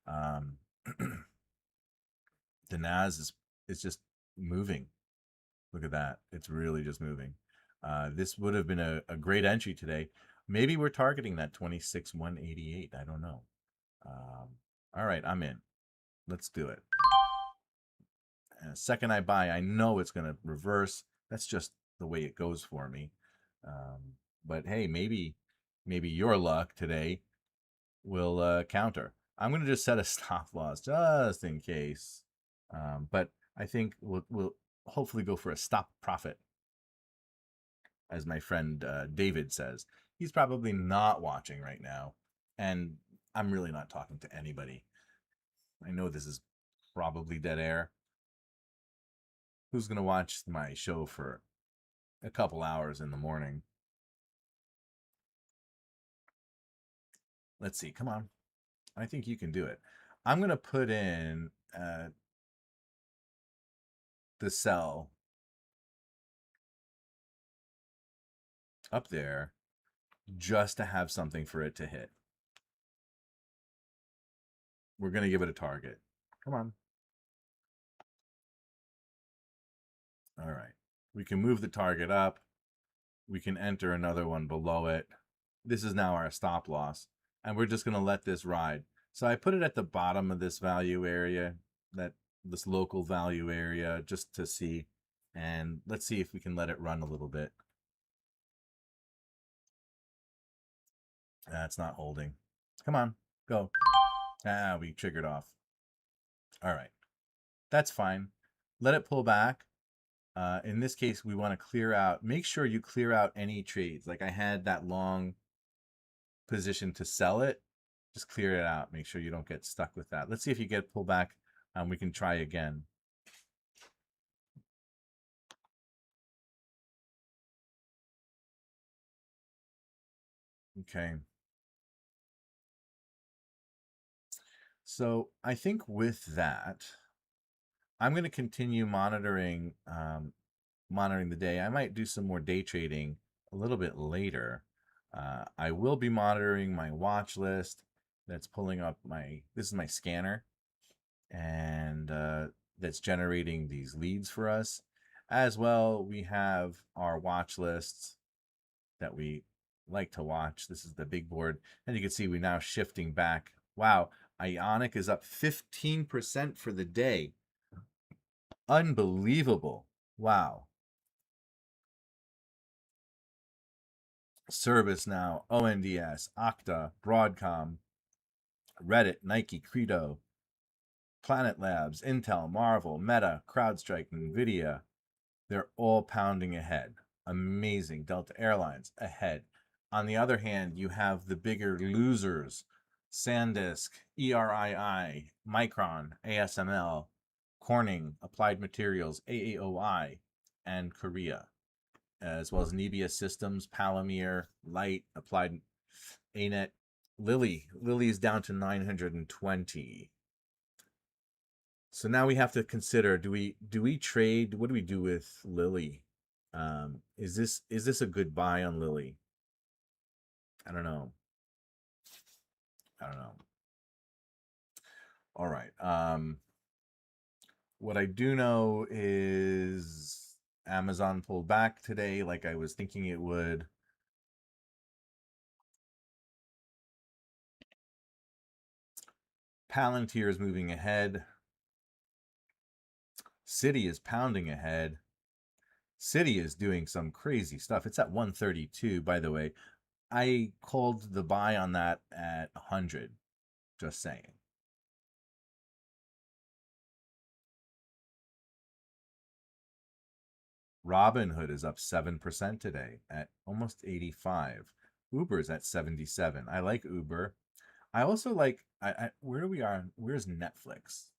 The NAS is just moving. Look at that. It's really just moving. This would have been a great entry today. Maybe we're targeting that 26,188. I don't know. All right, I'm in. Let's do it. And the second I buy, I know it's going to reverse. That's just the way it goes for me. But hey, maybe your luck today will counter. I'm going to just set a stop loss just in case. But I think we'll hopefully go for a stop profit, as my friend David says. He's probably not watching right now, and I'm really not talking to anybody. I know this is probably dead air. Who's going to watch my show for a couple hours in the morning? Let's see. Come on. I think you can do it. I'm going to put in the sell up there just to have something for it to hit. we're going to give it a target. Come on. All right. We can move the target up. We can enter another one below it. This is now our stop loss. And we're just going to let this ride. So I put it at the bottom of this value area, this local value area, just to see. And let's see if we can let it run a little bit. It's not holding. Come on, go. We triggered off. All right. That's fine. Let it pull back. In this case, we want to clear out. Make sure you clear out any trades. Like I had that long position to sell it. Just clear it out. Make sure you don't get stuck with that. Let's see if you get pulled back. We can try again. Okay. So I think with that, I'm going to continue monitoring the day. I might do some more day trading a little bit later. I will be monitoring my watch list. That's pulling up this is my scanner, and that's generating these leads for us. As well, we have our watch lists that we like to watch. This is the big board, and you can see we're now shifting back. Wow, Ionic is up 15% for the day. Unbelievable. Wow. ServiceNow, ONDS, Okta, Broadcom, Reddit, Nike, Credo, Planet Labs, Intel, Marvel, Meta, CrowdStrike, NVIDIA. They're all pounding ahead. Amazing. Delta Airlines ahead. On the other hand, you have the bigger losers: SanDisk, ERII, Micron, ASML, Corning, Applied Materials, AAOI, and Korea, as well as Nebia Systems, Palomir, Light, Applied, ANET, Lilly. Lilly is down to 920. So now we have to consider: do we trade? What do we do with Lilly? Is this a good buy on Lilly? I don't know. All right. What I do know is Amazon pulled back today, like I was thinking it would. Palantir is moving ahead. Citi is pounding ahead. Citi is doing some crazy stuff. It's at 132, by the way. I called the buy on that at 100. Just saying. Robinhood is up 7% today at almost 85. Uber's at 77. I like Uber. I also like, where are we on? Where's Netflix?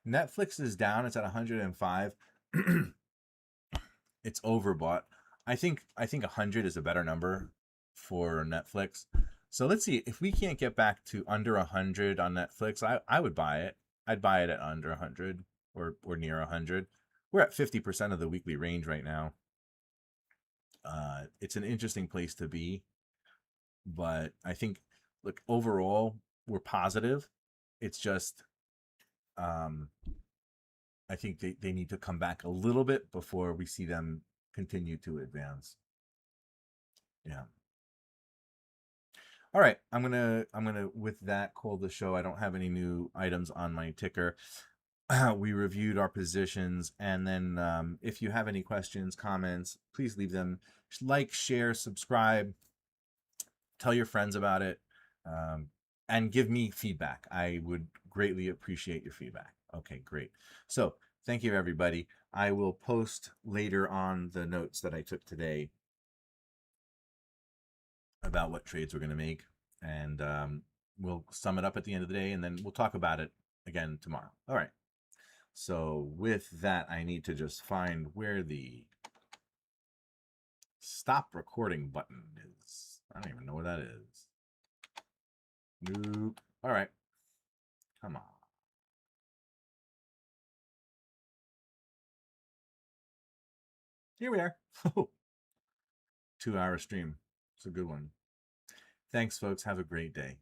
Netflix is down. It's at 105. It's overbought. I think 100 is a better number for Netflix. So let's see if we can't get back to under 100 on Netflix. I would buy it. I'd buy it at under 100 or near 100. We're at 50% of the weekly range right now. It's an interesting place to be, but I think, look, overall we're positive. It's just I think they need to come back a little bit before we see them continue to advance. Yeah. All right, I'm gonna with that call the show. I don't have any new items on my ticker. We reviewed our positions, and then if you have any questions, comments, please leave them. Like, share, subscribe, tell your friends about it, and give me feedback. I would greatly appreciate your feedback. Okay, great. So thank you, everybody. I will post later on the notes that I took today about what trades we're going to make, and we'll sum it up at the end of the day, and then we'll talk about it again tomorrow. All right. So with that, I need to just find where the stop recording button is. I don't even know where that is. Nope. All right. Come on. Here we are. 2-hour stream. It's a good one. Thanks, folks. Have a great day.